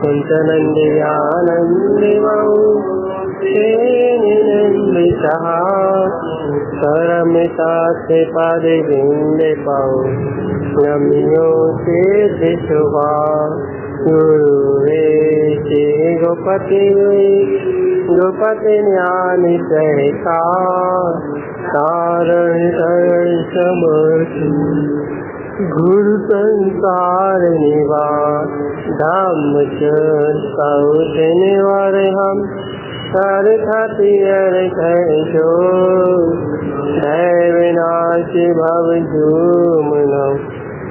कुञ्चनन्दियानन्दिमौ श्रीनिनन्दितः करमिता से पादे बिंदे पाओ नमियो से दिशुभा गुरु रे से गोपति ज्ञानी सहता तारण शरण समर्थी गुरु संसार निवास धाम चौथ निवार हम सर खातिर जो विनाशी भव झूम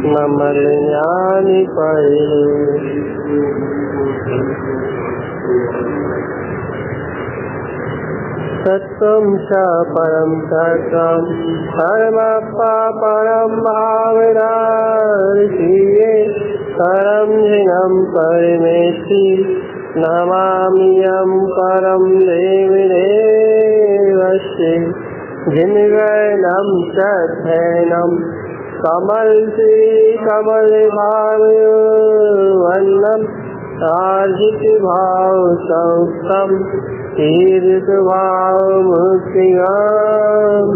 ममल ज्ञानी पढ़े सत्यम च परम सत्यम परमप्पा परम भावनार्षिये परम जिनम परमेष्टि नमाम्यहं परम देवी देवस्य जिनगणं चैनं कमल श्री कमल भाव वन्नम आर्जित भाव सौक्तम तीर्थ भाव मुक्तिगाम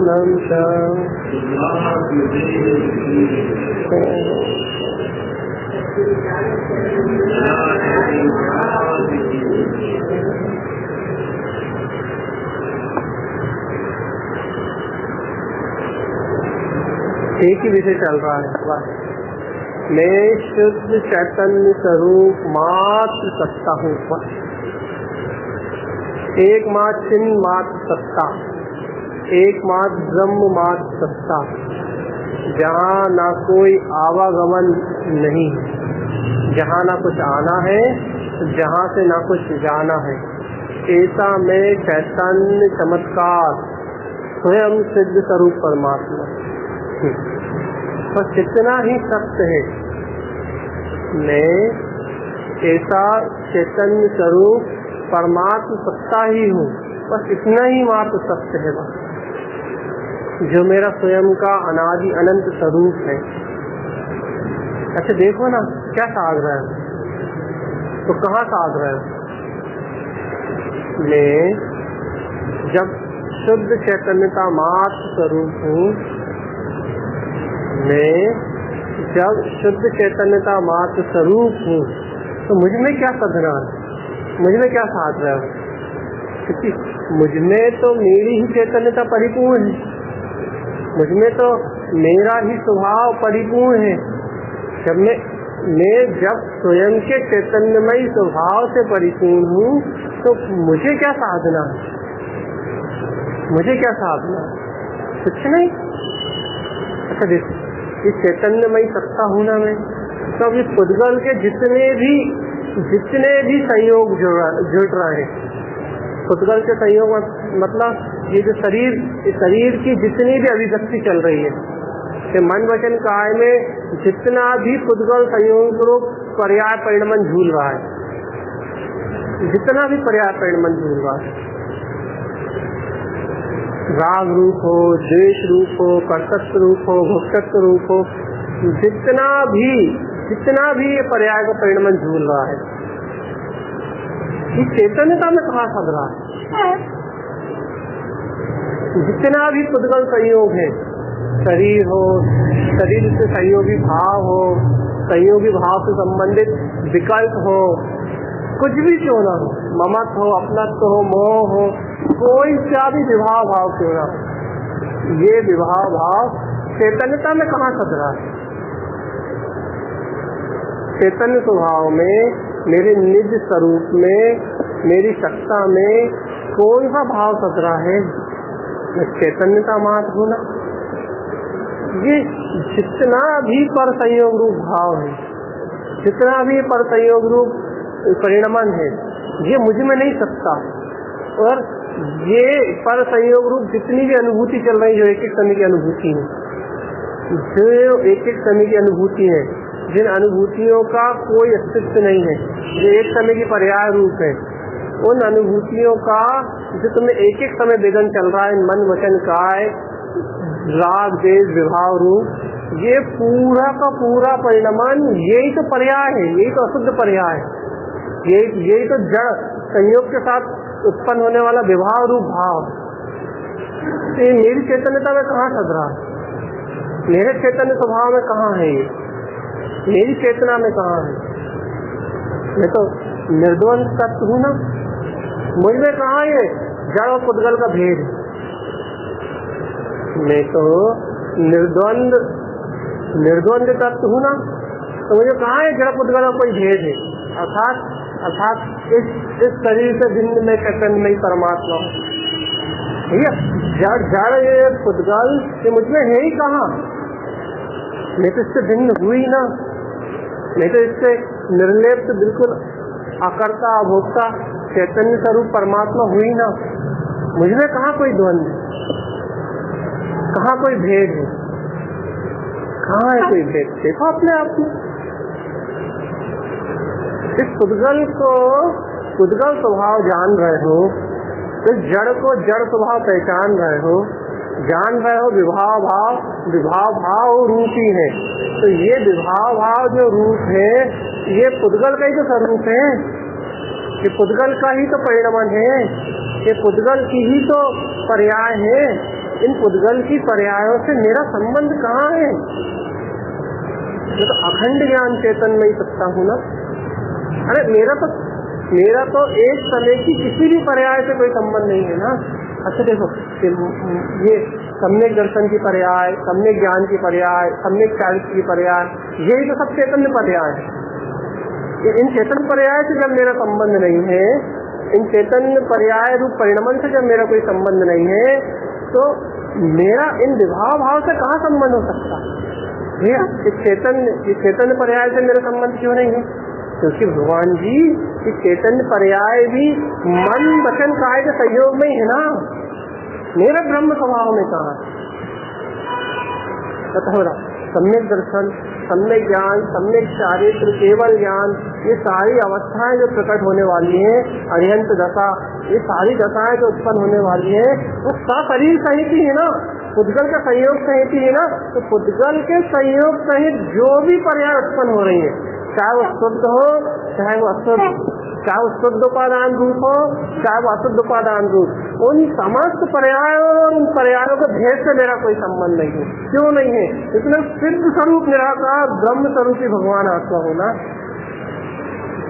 एक ही विषय चल रहा है। मैं शुद्ध चैतन्य स्वरूप मात्र सत्ता हूँ। एकमात्र चिन्ह मात्र सत्ता, एकमात्र ब्रह्म मात्र सत्ता, जहाँ ना कोई आवागमन नहीं, जहाँ ना कुछ आना है, जहाँ से ना कुछ जाना है। ऐसा मैं चैतन्य चमत्कार स्वयं सिद्ध स्वरूप परमात्मा। बस कितना ही सत्य है, मैं ऐसा चैतन्य स्वरूप परमात्मा सत्ता ही हूँ। बस इतना ही मात्र सत्य है, बस जो मेरा स्वयं का अनादि अनंत स्वरूप है। अच्छा देखो ना क्या साध रहा है, तो कहाँ साध रहा है। मैं जब शुद्ध चैतन्यता मात्र स्वरूप हूँ, मैं जब शुद्ध चैतन्यता मात्र स्वरूप हूँ, तो मुझ में क्या साधना है, मुझ में क्या साध रहा है। क्योंकि मुझ में तो मेरी ही चैतन्यता परिपूर्ण है, मुझ में तो मेरा ही स्वभाव परिपूर्ण है। जब मैं जब स्वयं के चैतन्यमय स्वभाव से परिपूर्ण हूँ, तो मुझे क्या साधना है, मुझे क्या साधना है, कुछ नहीं। अच्छा देखो, इस चैतन्यमय सत्ता हूँ ना मैं, तो अब इस पुद्गल के जितने भी संयोग जुड़ रहे हैं, पुद्गल के संयोग मतलब ये जो शरीर की जितनी भी अभिव्यक्ति चल रही है, कि मन वचन काया में जितना भी पुद्गल संयोग रूप पर्याय परिणमन झूल रहा है, जितना भी पर्याय परिणमन झूल रहा है, राग रूप हो, द्वेष रूप हो, कर्तृत्व रूप हो, भोक्तृत्व रूप हो, जितना भी ये पर्याय का परिणमन झूल रहा है, इस चैतन्यता में कहाँ सद रहा है। जितना भी पुद्गल संयोग है, शरीर हो, शरीर से सहयोगी भाव हो, सहयोगी भाव से संबंधित विकल्प हो, कुछ भी क्यों ना हो, ममत्व हो, अपनत्व हो, मोह हो, कोई सा भी विभाव भाव क्यों ना हो, ये विभाव भाव चैतन्यता में कहाँ सद रहा है। चैतन्य स्वभाव में, मेरे निज स्वरूप में, मेरी सत्ता में कौन सा भाव सद रहा है, चैतन्यता मात्र होना। ये जितना भी पर संयोग रूप भाव है, जितना भी पर संयोग रूप परिणमन है, ये मुझ में नहीं सकता। और ये पर संयोग रूप जितनी भी अनुभूति चल रही, जो एक एक समय की अनुभूति है, जो एक एक समय की अनुभूति है, जिन अनुभूतियों का कोई अस्तित्व नहीं है, जो एक समय की पर्याय रूप है, उन अनुभूतियों का जो तुम्हें एक एक समय विघन चल रहा है, मन वचन काय, राग देश विभाव रूप, ये पूरा का पूरा परिणमन यही तो पर्याय है, यही तो अशुद्ध पर्याय है, यही तो जड़ संयोग के साथ उत्पन्न होने वाला विभाव रूप भाव। ये मेरी चैतन्यता में कहाँ सद रहा, मेरे चैतन्य स्वभाव में कहाँ है, ये मेरी चेतना में कहाँ है? मैं तो निर्द्वंद तत्व हूँ ना, मुझ में कहाँ ये जड़ और पुद्गल का भेद? मैं तो निर्द्वंद तत्व हूँ ना, तो मुझे कहाँ है जड़ पुद्गल का कोई भेद है? अर्थात इस शरीर से भिन्न में चैतन्यमयी परमात्मा हूँ। ठीक है, जड़ ये पुद्गल ये मुझ में है ही कहाँ? मैं तो इससे भिन्न हुई ना, मैं तो इससे निर्लेप्त बिल्कुल अकर्ता अभोक्ता चैतन्य स्वरूप परमात्मा हुई ना। मुझ में कहाँ कोई द्वंद्व, कहाँ कोई भेद है, कहाँ है कोई भेद? देखो अपने आप में इस पुद्गल को पुद्गल स्वभाव जान रहे हो, इस जड़ को जड़ स्वभाव पहचान रहे हो, जान रहे हो विभाव भाव रूप ही है। तो ये विभाव भाव जो रूप है ये पुद्गल का ही तो स्वरूप है, ये पुद्गल का ही तो परिणमन है, ये पुद्गल की ही तो पर्याय है। इन पुद्गल की पर्यायों से मेरा संबंध कहाँ है? मैं तो अखंड ज्ञान चेतनमयी सत्ता हूँ ना। अरे मेरा तो एक समय की किसी भी पर्याय से कोई संबंध नहीं है ना। अच्छा देखो, ये सम्यक दर्शन की पर्याय, सम्यक ज्ञान की पर्याय, सम्यक चारित्र की पर्याय, यही तो सब चैतन्य पर्याय है। इन चैतन्य पर्याय से जब मेरा संबंध नहीं है, इन चैतन्य पर्याय रूप परिणमन से जब मेरा कोई संबंध नहीं है, तो मेरा इन विभाव भाव से कहाँ संबंध हो सकता? भैया इस चैतन्य पर्याय से मेरा संबंध क्यों नहीं है? क्योंकि भगवान जी इस चैतन्य पर्याय भी मन वचन काया के सहयोग में ही है ना। मेरा ब्रह्म स्वभाव में कहाँ? सम्यक दर्शन, सम्यक ज्ञान, सम्यक चारित्र, केवल ज्ञान, ये सारी अवस्थाएं जो प्रकट होने वाली हैं, अरिहंत दशा, ये सारी दशाएं जो उत्पन्न होने वाली है वो सशरीर सहित ही है ना, पुद्गल का संयोग सहित ही है ना। तो पुद्गल के संयोग सहित जो भी पर्याय उत्पन्न हो रही है, चाहे वो शुद्ध हो चाहे वो अशुद्ध, चाहे वो शुद्ध उपादान रूप हो चाहे वो अशुद्ध उपादान रूप, उन समस्त पर्यायों और उन पर्यायों के भेद से मेरा कोई संबंध नहीं है। क्यों नहीं है? इतना सिद्ध स्वरूप निराकार ब्रह्म स्वरूपी भगवान आत्मा हो ना।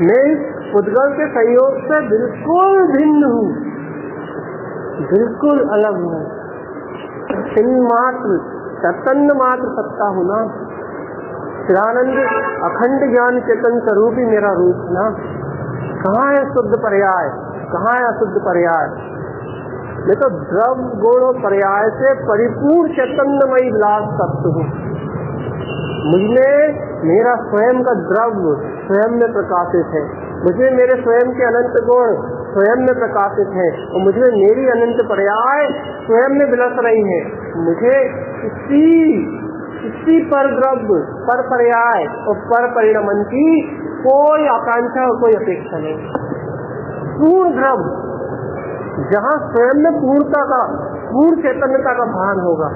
मैं इस पुद्गल के संयोग से बिल्कुल भिन्न हूँ, बिल्कुल अलग हूँ, चिन्मात्र चैतन्य मात्र सत्ता हूँ ना। चिदानंद अखंड ज्ञान चेतन स्वरूप ही मेरा रूप ना। कहाँ है शुद्ध पर्याय, कहाँ है अशुद्ध पर्याय? मैं तो द्रव गुण पर्याय से परिपूर्ण चैतन्यमयी विलास तत्व हूँ। मुझमें मेरा स्वयं का द्रव्य स्वयं में प्रकाशित है, मुझे मेरे स्वयं के अनंत गुण स्वयं में प्रकाशित है, और मुझे मेरी अनंत पर्याय स्वयं में विलस रही है। मुझे किसी पर द्रव्य, पर पर्याय और पर परिणमन की कोई आकांक्षा और कोई अपेक्षा नहीं। पूर्ण द्रव्य जहाँ स्वयं में पूर्णता का, पूर्ण चैतन्यता का भान होगा,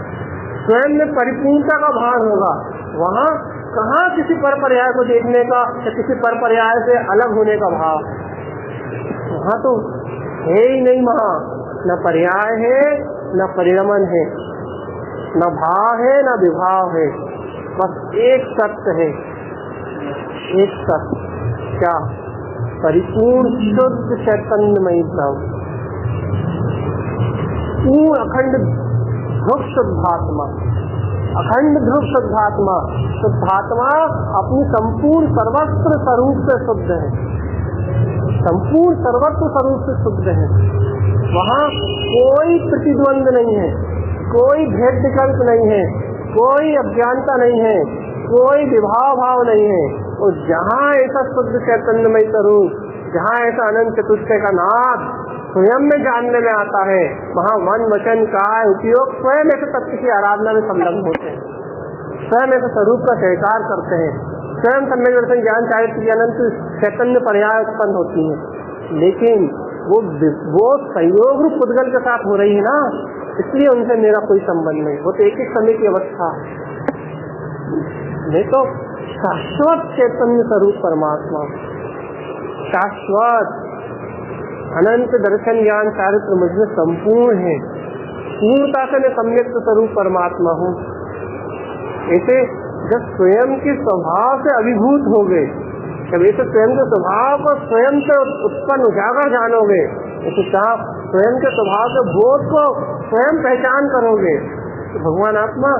स्वयं में परिपूर्णता का भान होगा, वहाँ कहाँ किसी पर पर्याय को देखने का या किसी पर पर्याय से अलग होने का भाव? वहाँ तो है ही नहीं। वहाँ न पर्याय है न परिणमन है, न भाव है न विभाव है, बस एक सत्य है, एक सत्य। क्या? परिपूर्ण शुद्ध चैतन्यमयी ब्रह्म, पूर्ण अखंड ध्रुव शुद्धात्मा, अखंड ध्रुव शुद्धात्मा। शुद्धात्मा अपनी संपूर्ण सर्वत्र स्वरूप से शुद्ध है, संपूर्ण सर्वत्र स्वरूप से शुद्ध है। वहाँ कोई प्रतिद्वंद नहीं है, कोई भेद विकल्प नहीं है, कोई अज्ञानता नहीं है, कोई विभाव भाव नहीं है। और जहाँ ऐसा शुद्ध चैतन्यमय स्वरूप, जहाँ ऐसा अनंत चतुष्टय का नाद स्वयं में जानने में आता है, वहाँ मन वचन काय उपयोग स्वयं ऐसे तत्व की आराधना में संलग्न होते हैं, स्वयं ऐसे स्वरूप का स्वीकार करते हैं, स्वयं सम्यक दर्शन ज्ञान चारित्र की अनंत चैतन्य पर्याय उत्पन्न होती है। लेकिन वो संयोग रूप पुद्गल के साथ हो रही है ना, इसलिए उनसे मेरा कोई संबंध नहीं। वो तो एक एक समय की अवस्था है। मैं तो शाश्वत चैतन्य स्वरूप परमात्मा, शाश्वत अनंत दर्शन ज्ञान चारित्र मुझमें संपूर्ण है, पूर्णता से मैं सम्यक स्वरूप परमात्मा हूँ। ऐसे जब स्वयं के स्वभाव से अभिभूत हो गए, जब ऐसे स्वयं के स्वभाव को स्वयं से उत्पन्न उजागर जानोगे, ऐसे आप स्वयं के स्वभाव के बोध को स्वयं पहचान करोगे, तो भगवान आत्मा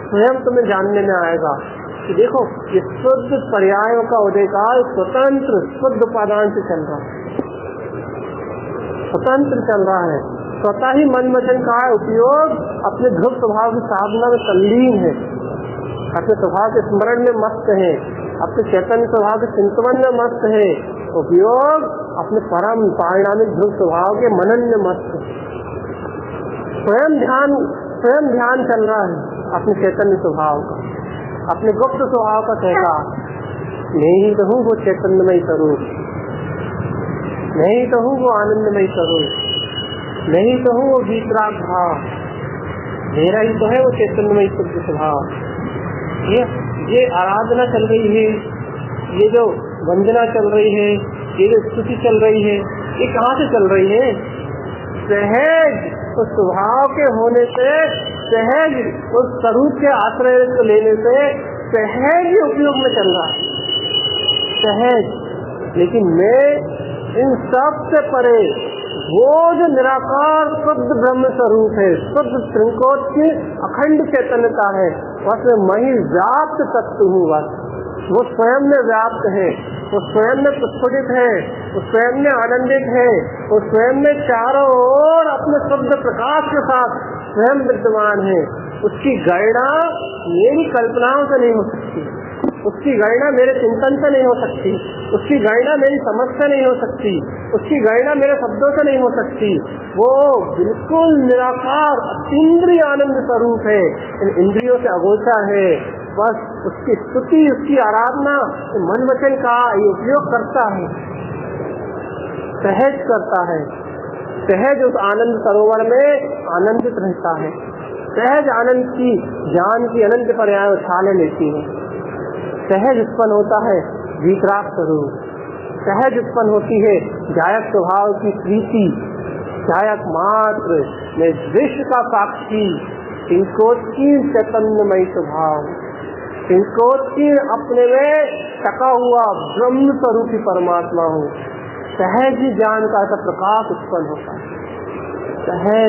स्वयं तुम्हें जानने में आएगा कि देखो ये शुद्ध पर्यायों का उदय काल स्वतंत्र शुद्ध उपादान से चल रहा है, स्वतंत्र चल रहा है, स्वतः ही मन वचन का उपयोग अपने ध्रुव स्वभाव की साधना में तल्लीन है, अपने स्वभाव के स्मरण में मस्त है, अपने चैतन्य स्वभाव के चिंतन में मस्त है, उपयोग अपने परम पारिणामिक ध्रुव स्वभाव के मनन में मस्त है। स्वयं ध्यान चल रहा है अपने चैतन्य स्वभाव का, अपने गुप्त स्वभाव का कहता मैं ही तो हूँ वो चैतन्यमय स्वरूप, मैं ही तो हूँ वो आनंदमय स्वरूप, मैं ही तो हूँ वो वितराग भाव, मेरा ही तो है वो चैतन्यमय शुद्ध स्वभाव। ये आराधना चल रही है, ये जो वंदना चल रही है, ये जो स्तुति चल रही है, ये कहाँ से चल रही है? सहज उस स्वभाव के होने से, सहज उस स्वरूप के आश्रय को लेने से सहज ही उपयोग में चल रहा है, सहज। लेकिन मैं इन सब से परे वो जो निराकार शुद्ध ब्रह्म स्वरूप है, शुद्ध त्रिंकोट की अखंड चैतन्यता है, बस मैं ही व्याप्त तत्व हूँ, बस वो स्वयं में व्याप्त है, वो स्वयं में प्रस्फुटित है, वो स्वयं में आनंदित है, वो स्वयं में चारों ओर अपने शुद्ध प्रकाश के साथ स्वयं विद्यमान है। उसकी गणना मेरी कल्पनाओं से नहीं हो सकती, उसकी गणना मेरे चिंतन से नहीं हो सकती, उसकी गणना मेरी समझ से नहीं हो सकती, उसकी गणना मेरे शब्दों से नहीं हो सकती। वो बिल्कुल निराकार अतीन्द्रिय आनंद स्वरूप है, इन इंद्रियों से अगोचर है। बस उसकी स्तुति, उसकी आराधना मन वचन का ये उपयोग करता है, सहज करता है, सहज उस आनंद सरोवर में आनंदित रहता है, सहज आनंद की ज्ञान की अनंत पर्याय उछाले लेती है। सहज उत्पन्न होता है वितराग स्वरूप, सहज उत्पन्न होती है जायक स्वभाव की प्रीति, जायक मात्र में विश्व का साक्षी तिंकोत्कीर्ण चैतन्यमय स्वभाव, तिंकोत्कीर्ण अपने में टका हुआ ब्रह्म स्वरूपी परमात्मा हूँ। सहज ही ज्ञान का ऐसा प्रकाश उत्पन्न होता है,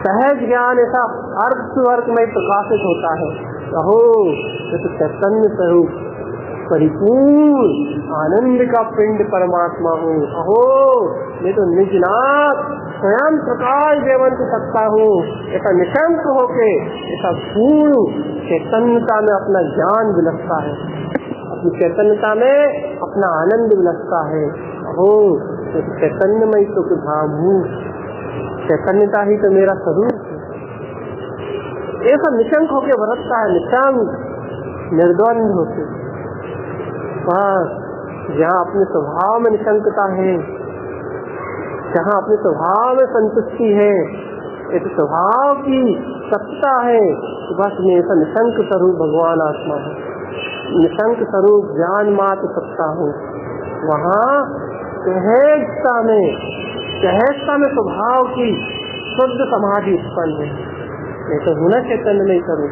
सहज ज्ञान ऐसा अर्क स्वर्ग में प्रकाशित होता है। कहो तो चैतन्य स्वरूप परिपूर्ण आनंद का पिंड परमात्मा हूँ। अहो मैं तो निजनाथ स्वयं प्रकाश देवंत सत्ता हूँ। ऐसा निशंक होके ऐसा पूर्ण चैतन्यता में अपना ज्ञान विलसता है, अपनी चैतन्यता में अपना आनंद विलसता है। अहो मैं तो चैतन्यमय तो धाम हूँ, चैतन्यता ही तो मेरा स्वरूप है। ऐसा निशंक होके बरतता है, निशंक निर्द्वंद होते। बस जहाँ अपने स्वभाव में निशंकता है, जहाँ अपने स्वभाव में संतुष्टि है, एक स्वभाव की सत्ता है, तो बस मैं ऐसा निशंक स्वरूप भगवान आत्मा है, निशंक स्वरूप ज्ञान मात्र सत्ता हूँ। वहाँ सहजता में स्वभाव की शुद्ध समाधि उत्पन्न है। ये तो गुण चैतन्य में करूँ।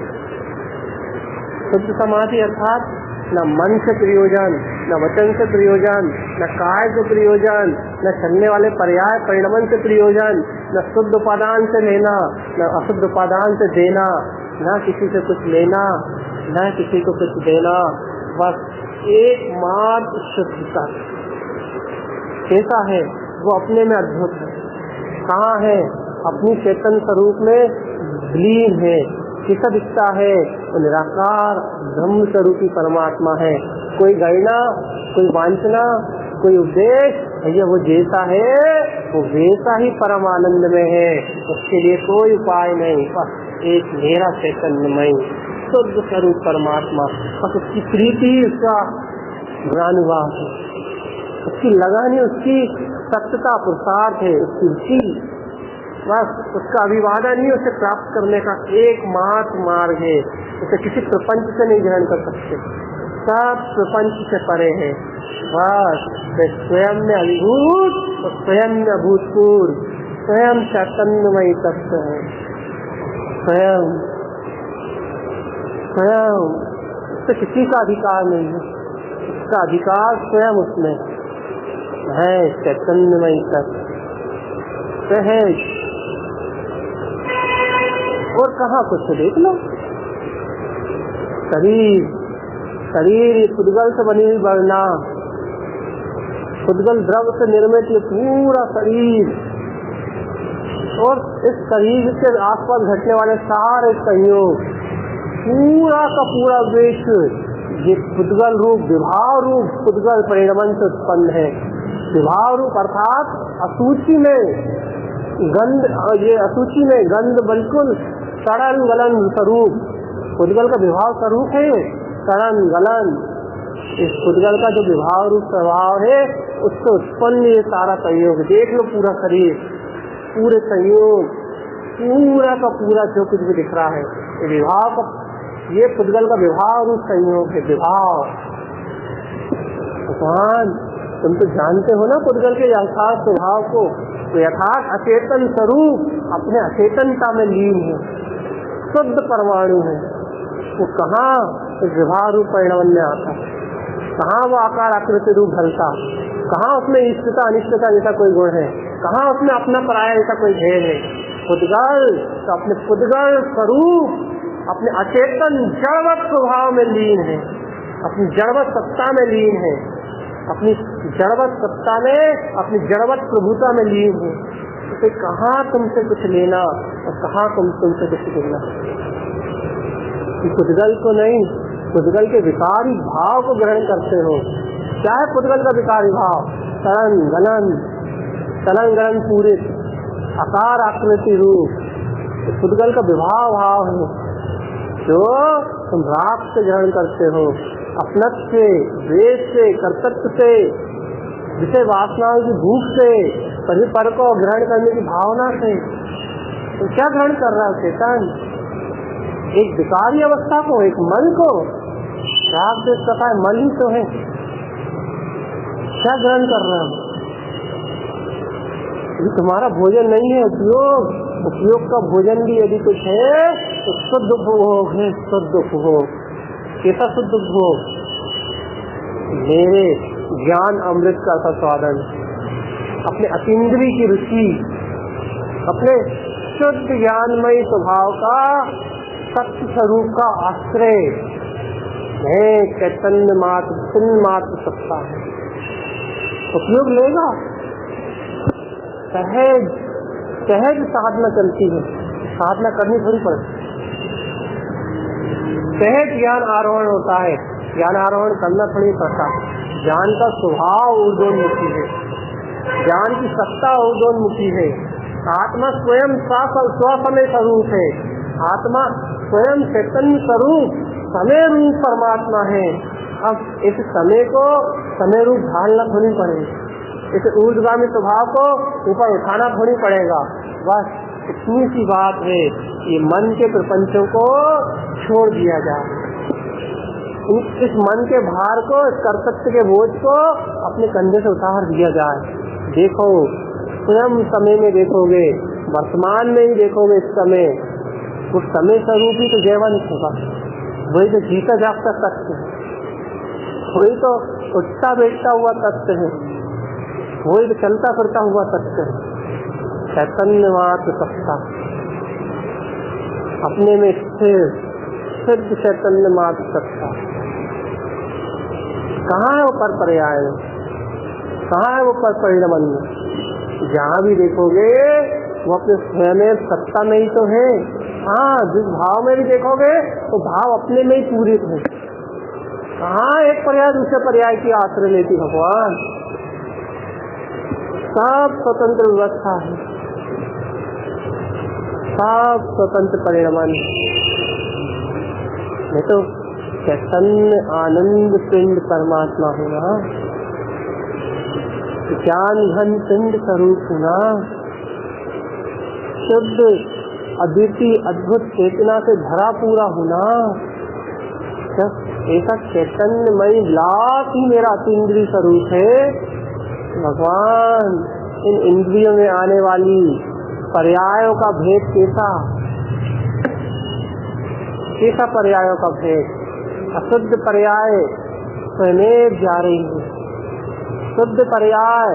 शुद्ध समाधि अर्थात न मन से प्रयोजन, न वचन से प्रयोजन, न काय से प्रयोजन, न चलने वाले पर्याय परिणमन से प्रयोजन, न शुद्ध उपादान से लेना, न अशुद्ध उपादान से देना, न किसी से कुछ लेना, न किसी को कुछ देना, बस एकमात्र शुद्धता। कैसा है वो अपने में अद्भुत है। कहाँ है? अपनी चेतन स्वरूप में विलीन है। किसा दिखता है? वो निराकार ब्रह्म स्वरूपी परमात्मा है। कोई गणना, कोई वांछना, कोई उपदेश, भैया वो जैसा है वो वैसा ही परम आनंद में है, उसके लिए कोई उपाय नहीं। बस एक मेरा चैतन्यमय शुद्ध स्वरूप परमात्मा, बस उसकी प्रीति, उसका गुणानुवाद है, उसकी लगन है, उसकी सत्यता पुरुषार्थ है, उसकी रुचि, बस उसका अभिवादन ही उसे प्राप्त करने का एकमात्र मार्ग है। उसे किसी प्रपंच से नहीं ग्रहण कर सकते, सब प्रपंच से परे है। बस स्वयं में अभिभूत और स्वयं में अभूतपूर्व, स्वयं चैतन्यमयी तत्व है। स्वयं स्वयं तो किसी का अधिकार नहीं है, इसका अधिकार स्वयं उसमें है। चैतन्यमयी तत्व सहज, और कहाँ कुछ देख लो। शरीर शरीर ये पुद्गल से बनी हुई वर्णा, पुद्गल द्रव से निर्मित ये पूरा शरीर, और इस शरीर के आसपास घटने वाले सारे संयोग, पूरा का पूरा विश्व ये पुद्गल रूप विभाव रूप पुद्गल परिणमन से उत्पन्न है। विभाव रूप अर्थात असूचि में गंध, ये असूचि में गंध बिल्कुल सड़न गलन स्वरूप, पुद्गल का विभाव स्वरूप है सड़न गलन। इस पुद्गल का जो विभाव रूप स्वभाव है उससे उत्पन्न ये सारा संयोग, देख लो पूरा शरीर, पूरे संयोग, पूरा का पूरा जो कुछ भी दिख रहा है ये विभाव का, ये पुद्गल का विभाव रूप संयोग है। विभाव भगवान तुम तो जानते हो ना पुद्गल के यथार्थ स्वभाव को, तो यथार्थ अचेतन स्वरूप अपने अचेतनता में लीन है, शुद्ध परमाणु है। वो कहाँ इस विभाव रूप परिणमन में आता, कहाँ वो आकार आकृति रूप ढलता, कहाँ उसमें इष्टता अनिष्टता जैसा कोई गुण है, कहाँ उसमें अपना पराया जैसा कोई भेद है। पुद्गल तो अपने पुद्गल स्वरूप अपने अचेतन जड़वत स्वभाव में लीन है, अपनी जड़वत सत्ता में लीन है, अपनी जड़वत सत्ता में अपनी जड़वत प्रभुता में लीन है। तो कहाँ तुमसे कुछ लेना और कहाँ तुमसे कुछ देना। पुद्गल को नहीं, पुद्गल के विकारी भाव को ग्रहण करते हो। क्या है पुद्गल का विकारी भाव? तलन गलन पूरे आकार आकृति रूप पुद्गल का विभाव भाव है जो तुम राग से ग्रहण करते हो, अपनत्व से, द्वेष से, कर्तव्य से, विषय वासनाओं की भूख से, परिपर को ग्रहण करने की भावना से। तो क्या ग्रहण कर रहा है चेतन? एक विकारी अवस्था को, एक मन को। राग द्वेष कथा है, मन ही तो है। क्या ग्रहण कर रहा है? ये तुम्हारा भोजन नहीं है, उपयोग का भोजन भी यदि कुछ है तो शुद्ध उपभोग है, शुद्ध उपभोग। कैसा शुद्ध उपभोग? मेरे ज्ञान अमृत का स्वादन, अपने अतीन्द्रिय की रुचि, अपने शुद्ध ज्ञानमय स्वभाव का सत्य स्वरूप का आश्रय है। चैतन्य मात्र चिन्ह मात्र सत्ता है, उपयोग लेगा। सहज साधना चलती है, साधना करनी थोड़ी पड़ती। सहज ज्ञान आरोहण होता है, ज्ञान आरोहण करना थोड़ी पड़ता। ज्ञान का स्वभाव ऊर्ध्वोन्मुखी है, ज्ञान की सत्ता ऊर्ध्वोन्मुखी है। आत्मा स्वयं स्वसमय स्वरूप है, आत्मा स्वयं चैतन्य स्वरूप समय रूप परमात्मा है। अब इस समय को समय रूप ढालना थोड़ी पड़ेगा, इस ऊर्ध्वगामी स्वभाव को ऊपर उठाना थोड़ी पड़ेगा। बस इतनी सी बात है, ये मन के प्रपंचों को छोड़ दिया जाए, इस मन के भार को, इस कर्तव्य के बोझ को अपने कंधे से उतार दिया जाए। देखो स्वयं समय में देखोगे, वर्तमान में ही देखोगे इस समय, उस समय स्वरूप ही तो जैवंत होगा, वही तो जीता जागता तत्व है, वही तो उठता बैठता हुआ तत्व है, वही तो चलता फिरता हुआ तत्व है। चैतन्य मात्र सत्ता अपने में स्थिर सिद्ध चैतन्य मात्र सत्ता। कहाँ है वो पर पर्याय, कहाँ है वो पर परिणमन? जहाँ भी देखोगे वो अपने स्वयं सत्ता में ही तो है। हाँ, जिस भाव में भी देखोगे तो भाव अपने में ही पूरित है। कहाँ एक पर्याय दूसरे पर्याय की आश्रय लेती भगवान? सब स्वतंत्र व्यवस्था है, सब स्वतंत्र परिणमन। नहीं तो चैतन्य आनंद पिंड परमात्मा होना, ज्ञान घन पिंड स्वरूप होना, शुद्ध अद्वितीय अद्भुत चेतना से भरा पूरा होना, ऐसा चैतन्यमयी लाख ही मेरा अतीन्द्रिय स्वरूप है। भगवान इन इंद्रियों में आने वाली पर्यायों का भेद कैसा पर्यायों का भेद? अशुद्ध पर्याय स्वयं जा रही है, शुद्ध पर्याय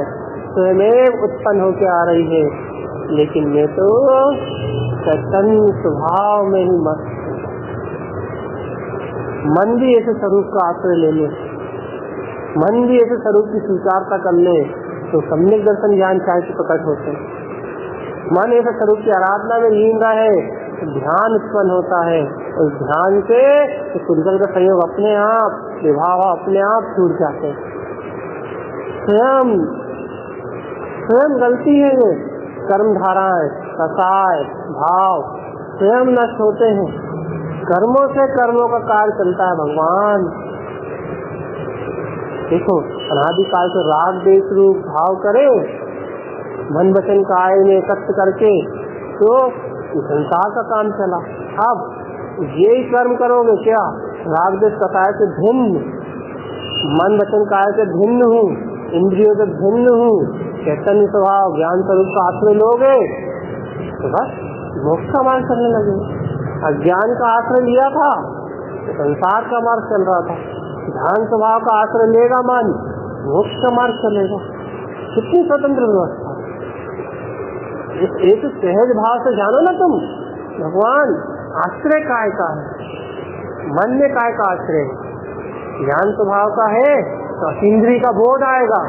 स्वयं उत्पन्न होकर आ रही है, लेकिन मैं तो चैतन्य स्वभाव में ही मस्त। मन भी ऐसे स्वरूप का आश्रय ले ले, मन भी ऐसे स्वरूप की स्वीकारता कर ले तो सम्यक दर्शन ज्ञान चाहे तो प्रकट होते हैं। मन ऐसे स्वरूप की आराधना में लीन रहे तो ध्यान उत्पन्न होता है, उस ध्यान से कुंडल का संयोग अपने आप, विभाव अपने आप छूट जाते हैं। स्वयं गलती है, ये कर्म धाराएं, कसाय, भाव स्वयं नष्ट होते हैं। कर्मों से कर्मों का कार्य चलता है। भगवान देखो, अनादिकाल से राग देश रूप भाव करे, मन वचन काया में एकत्र करके तो संसार का काम चला। अब यही कर्म करोगे क्या? राग देश कसाय से भिन्न, मन वचन काया से भिन्न हूँ, इंद्रियों से भिन्न हूँ, चैतन्य स्वभाव ज्ञान स्वरूप का आश्रय लोगे तो बस मोक्ष का मार्ग चलने लगे। अज्ञान का आश्रय लिया था तो संसार का मार्ग चल रहा था। ध्यान स्वभाव का आश्रय लेगा मन, मोक्ष का मार्ग चलेगा। कितनी स्वतंत्र व्यवस्था! एक सहज भाव से जानो ना तुम, भगवान आश्रय काय का है? मन में काय का आश्रय? ज्ञान स्वभाव का है तो इंद्रिय का बोध आएगा,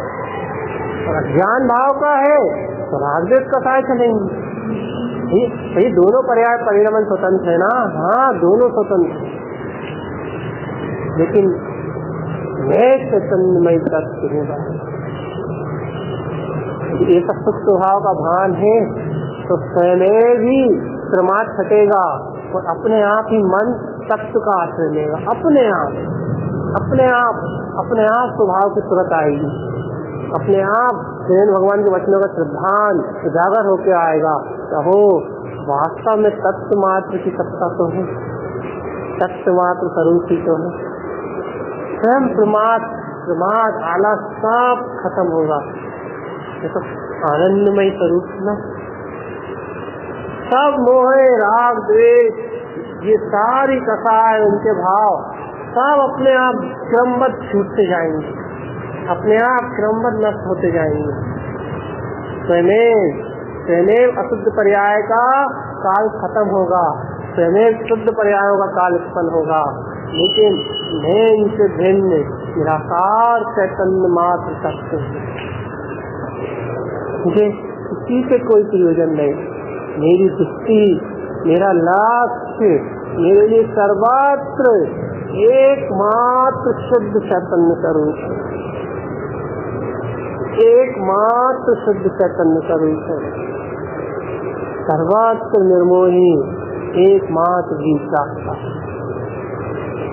और अज्ञान भाव का है तो रागद्वेष कसाय चलेंगे। ये दोनों पर्याय परिणमन स्वतंत्र है ना? हाँ, दोनों स्वतंत्र, लेकिन मैं चैतन्यमय तत्व हूँ। ये सब सुख स्वभाव का भान है तो स्वयं भी प्रमाद छटेगा और अपने आप ही मन तत्व का आश्रय लेगा। अपने आप स्वभाव की तुरंत आएगी, अपने आप स्वयं भगवान के वचनों का श्रद्धान उजागर होकर आएगा। कहो वास्तव में तत्व मात्र की सत्ता तो है, तत्व मात्र स्वरूप ही तो है। स्वयं प्रमाद आलस सब खत्म होगा। तो आनंदमय स्वरूप ना, सब मोह राग द्वेष ये सारी कसाय उनके भाव सब अपने आप क्रमबद्ध छूटते जाएंगे, अपने आप क्रमबद्ध नष्ट होते जाएंगे। स्वयं अशुद्ध पर्याय का काल खत्म होगा, स्वयं शुद्ध पर्यायों का काल उत्पन्न होगा। लेकिन मैं इनसे भिन्न निराकार चैतन्य मात्र तत्व हूँ। मुझे किसी से कोई प्रयोजन नहीं। मेरी दृष्टि, मेरा लक्ष्य, मेरे लिए सर्वत्र एकमात्र शुद्ध चैतन्य स्वरूप है, एकमात्र शुद्ध चैतन्य स्वरूप है, सर्वत्र निर्मोही, एकमात्र विचारता।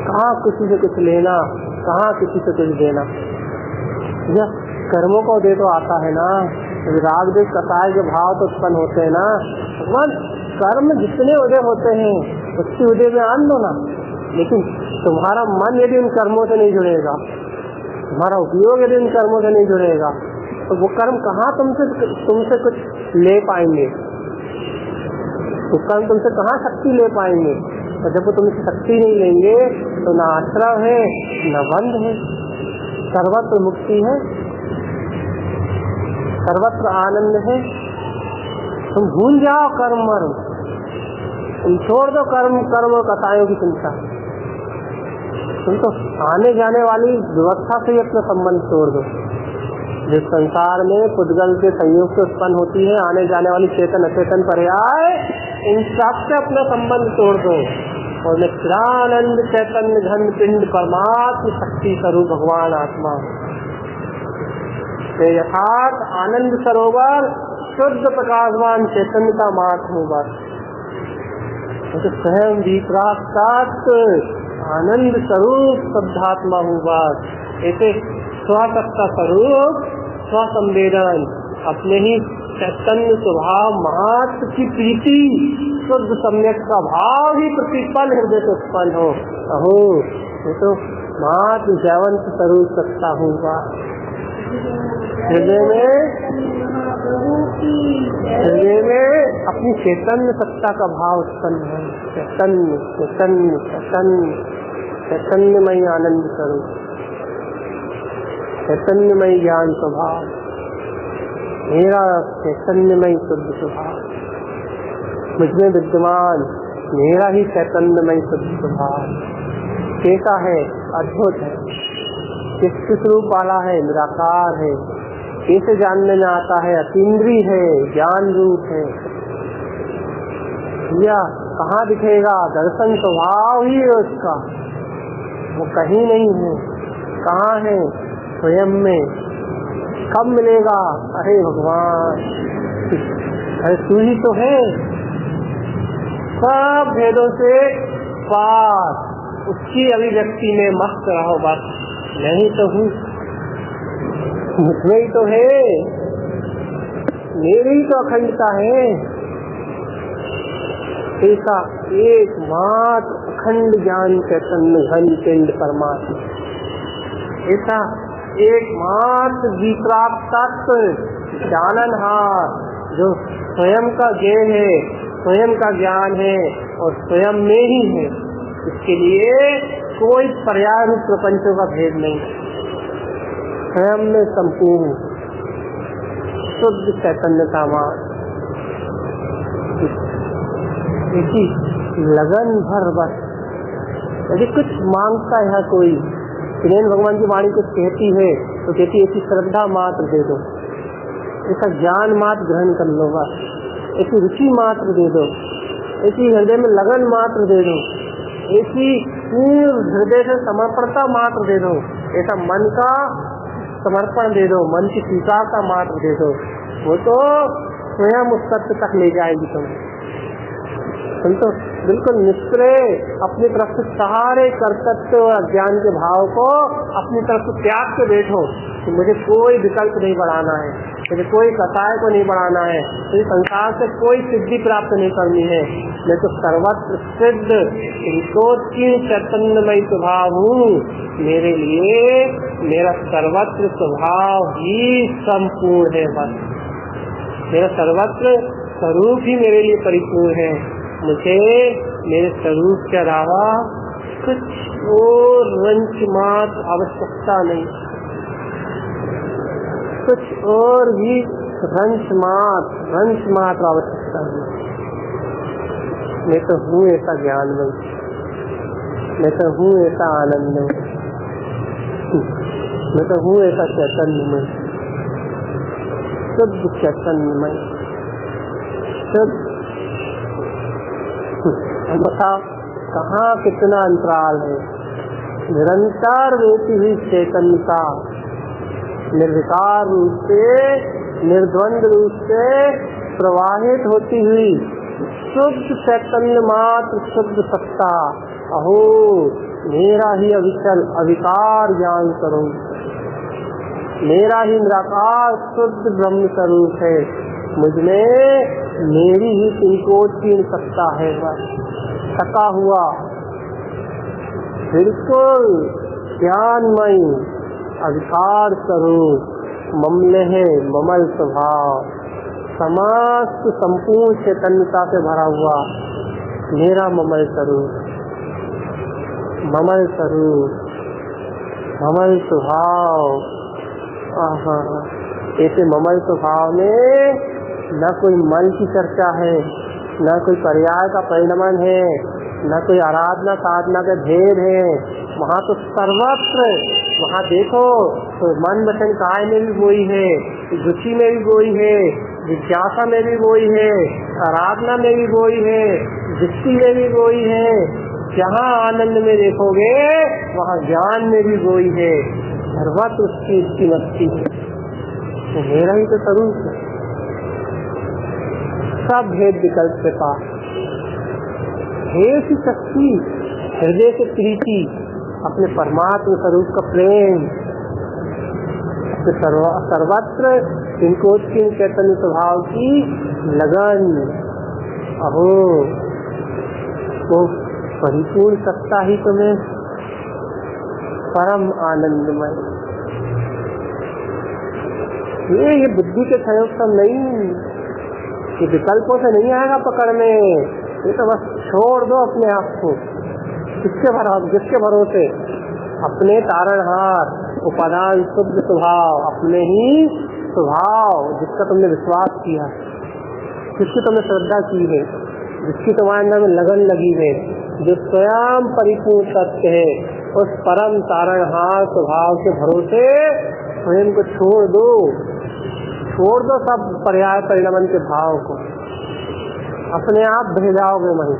कहाँ किसी से कुछ लेना, कहाँ किसी से कुछ देना। यह कर्मों का उदय तो आता है ना, राग द्वेष कसाय के भाव तो उत्पन्न होते हैं ना। भगवान कर्म जितने उदय होते हैं उसके उदय में आन दो ना, लेकिन तुम्हारा मन यदि उन कर्मों से नहीं जुड़ेगा, तुम्हारा उपयोग यदि उन कर्मों से नहीं जुड़ेगा, तो वो कर्म कहाँ तुमसे कुछ ले पाएंगे? वो कर्म तुमसे कहाँ शक्ति ले पाएंगे? और जब वो तुमसे शक्ति नहीं लेंगे तो न आश्रय है न बंध है, सर्वत्र मुक्ति है, सर्वत्र आनंद है। तुम भूल जाओ कर्म मर्म, तुम छोड़ दो कर्म और कसायों की चिंता। तुम तो आने जाने वाली व्यवस्था से ही अपना संबंध तोड़ दो। जिस संसार में पुद्गल के संयोग से उत्पन्न होती है आने जाने वाली चेतन अचेतन पर्याय, इन सबसे अपना संबंध तोड़ दो और नित्यानंद चैतन्य घन पिंड परमात्म शक्ति स्वरूप भगवान आत्मा से यथार्थ आनंद सरोवर शुद्ध प्रकाशवान चैतन्यता मात्र हूँ। बस तो स्वयं विपराक्त आनंद स्वरूप शुद्धात्मा हूँ। बस ऐसे स्वसत्ता स्वरूप स्वसंवेदन अपने ही चैतन्य स्वभाव मात्र की प्रीति शुद्ध सम्यक का भाव ही प्रतिपल हृदय से उत्पन्न हो। अहो ये तो मात्र जयवंत स्वरूप सत्ता हूँ। हृदय में अपनी चैतन्य सत्ता का भाव उत्पन्न है। चैतन्य चैतन्य चैतन्य चैतन्यमयी आनंद स्वरूप, चैतन्यमयी ज्ञान स्वभाव, मेरा चैतन्यमयी शुद्ध स्वभाव मुझमें विद्यमान, मेरा ही चैतन्यमयी शुद्ध स्वभाव कैसा है? अद्भुत है। किस रूप वाला है? निराकार है। कैसे जानने में आता है? अतीन्द्रिय है, ज्ञान रूप है। या कहाँ दिखेगा? दर्शन स्वभाव ही है उसका, वो कहीं नहीं है। कहाँ है? स्वयं में। कब मिलेगा? अरे भगवान, अरे तू ही तो है। सब भेदों से पार, उसकी अभिव्यक्ति में मस्त रहो बस। नहीं तो हूँ, मुझमें ही तो है, मेरी तो अखंडता है। ऐसा एकमात्र अखंड ज्ञान चैतन्य घन पिंड परमात्मा, ऐसा एकमात्र विप्राप्त तत्व जाननहार जो स्वयं का ज्ञेय है, स्वयं का ज्ञान है और स्वयं में ही है। इसके लिए कोई पर्याय रूप प्रपंचों का भेद नहीं, स्वयं में संपूर्ण शुद्ध चैतन्यता मान। इसी लगन भर बस, यदि कुछ मांगता है कोई, विनय भगवान की वाणी कुछ कहती है तो कहती ऐसी श्रद्धा मात्र दे दो, ऐसा ज्ञान मात्र ग्रहण कर लो बस, ऐसी रुचि मात्र दे दो, ऐसी हृदय में लगन मात्र दे दो, ऐसी पूर्ण हृदय से समर्पणता मात्र दे दो, ऐसा मन का समर्पण दे दो, मन की स्वीकारता मात्र दे दो। वो तो स्वयं उस सत्य तक ले जाएगी तुम्हें। तो बिल्कुल निष्क्रिय अपनी तरफ से सारे कर्तव्य और अज्ञान के भाव को अपनी तरफ से त्याग के बैठो कि मुझे कोई विकल्प नहीं बढ़ाना है, मुझे कोई कसाय को नहीं बढ़ाना है, मुझे संसार से कोई सिद्धि प्राप्त नहीं करनी है। मैं तो सर्वत्र सिद्ध चैतन्यमय स्वभाव हूँ। मेरे लिए मेरा सर्वत्र स्वभाव ही संपूर्ण है। बस मेरा सर्वत्र स्वरूप ही मेरे लिए परिपूर्ण है। मुझे मेरे स्वरूप के अलावा कुछ और रंच मात्र आवश्यकता नहीं, कुछ और भी रंच मात्र आवश्यकता नहीं। मैं तो हूँ ऐसा ज्ञानमय, मैं तो हूँ ऐसा आनंदमय, मैं तो हूँ ऐसा चैतन्यमय, शुद्ध चैतन्यमय, शुद्ध। बताओ कहाँ कितना अंतराल है? निरंतर रहती हुई चैतन्यता निर्विकार रूप से, निर्द्वंद रूप से प्रवाहित होती हुई शुद्ध चैतन्य मात्र शुद्ध सत्ता। अहो मेरा ही अविचल अविकार ज्ञान स्वरूप, मेरा ही निराकार शुद्ध ब्रह्म स्वरूप है। मुझमें मेरी ही संकोचहीन सत्ता है। बस थका हुआ बिल्कुल ज्ञानमयी अविकार स्वरूप, ममले है ममल स्वभाव, समस्त संपूर्ण चैतन्यता से भरा हुआ मेरा ममल स्वरूप, ममल स्वरूप, ममल स्वभाव। ऐसे ममल स्वभाव में न कोई मन की चर्चा है, न कोई पर्याय का परिणमन है, न कोई आराधना साधना के भेद है। वहाँ तो सर्वत्र, वहाँ देखो तो मन वचन काय में भी वही है, रुचि में भी वही है, जिज्ञासा में भी वही है, आराधना में भी वही है, दृष्टि में भी वही है। जहाँ आनंद में देखोगे वहाँ ज्ञान में भी वही है। सर्वत्र उसकी मस्ती है। तो मेरा ही तो स्वरूप है, सब भेद विकल्प के पास ऐसी शक्ति, हृदय से प्रीति, अपने परमात्मा स्वरूप का प्रेम, सर्वत्र इनको चैतन्य स्वभाव की लगन। अहो वो परिपूर्ण सत्ता ही तुम्हें परम आनंदमय। ये बुद्धि के सहयोग से नहीं, ये विकल्पों से नहीं आएगा पकड़ में। ये तो बस छोड़ दो अपने आप को। जिसके भरोसे अपने तारणहार, उपादान शुद्ध स्वभाव, अपने ही स्वभाव जिसका तुमने विश्वास किया, जिसकी तुमने श्रद्धा की है, जिसकी तुम्हारे अंदर में लगन लगी है, जो स्वयं परिपूर्ण सत्य है, उस परम तारणहार स्वभाव के भरोसे स्वयं को छोड़ दो सब पर्याय परिणमन के भाव को। अपने आप बह जाओगे वहीं,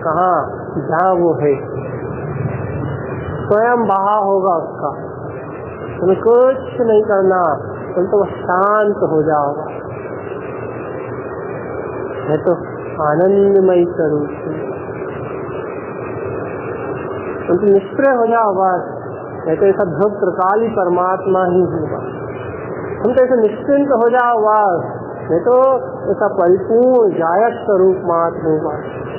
कहाँ, जहाँ वो है, स्वयं बहाव होगा उसका। तुम्हें कुछ नहीं करना, तुम तो शांत हो जाओगे। है तो आनंदमय स्वरूप, तुम तो निष्प्रय हो जाओ बस। है तो ऐसा ध्रुव त्रिकाल ही परमात्मा ही होगा। हम तो ऐसे निश्चिंत हो जाओ बस। नहीं तो ऐसा परिपूर्ण जायक स्वरूप मात्र होगा।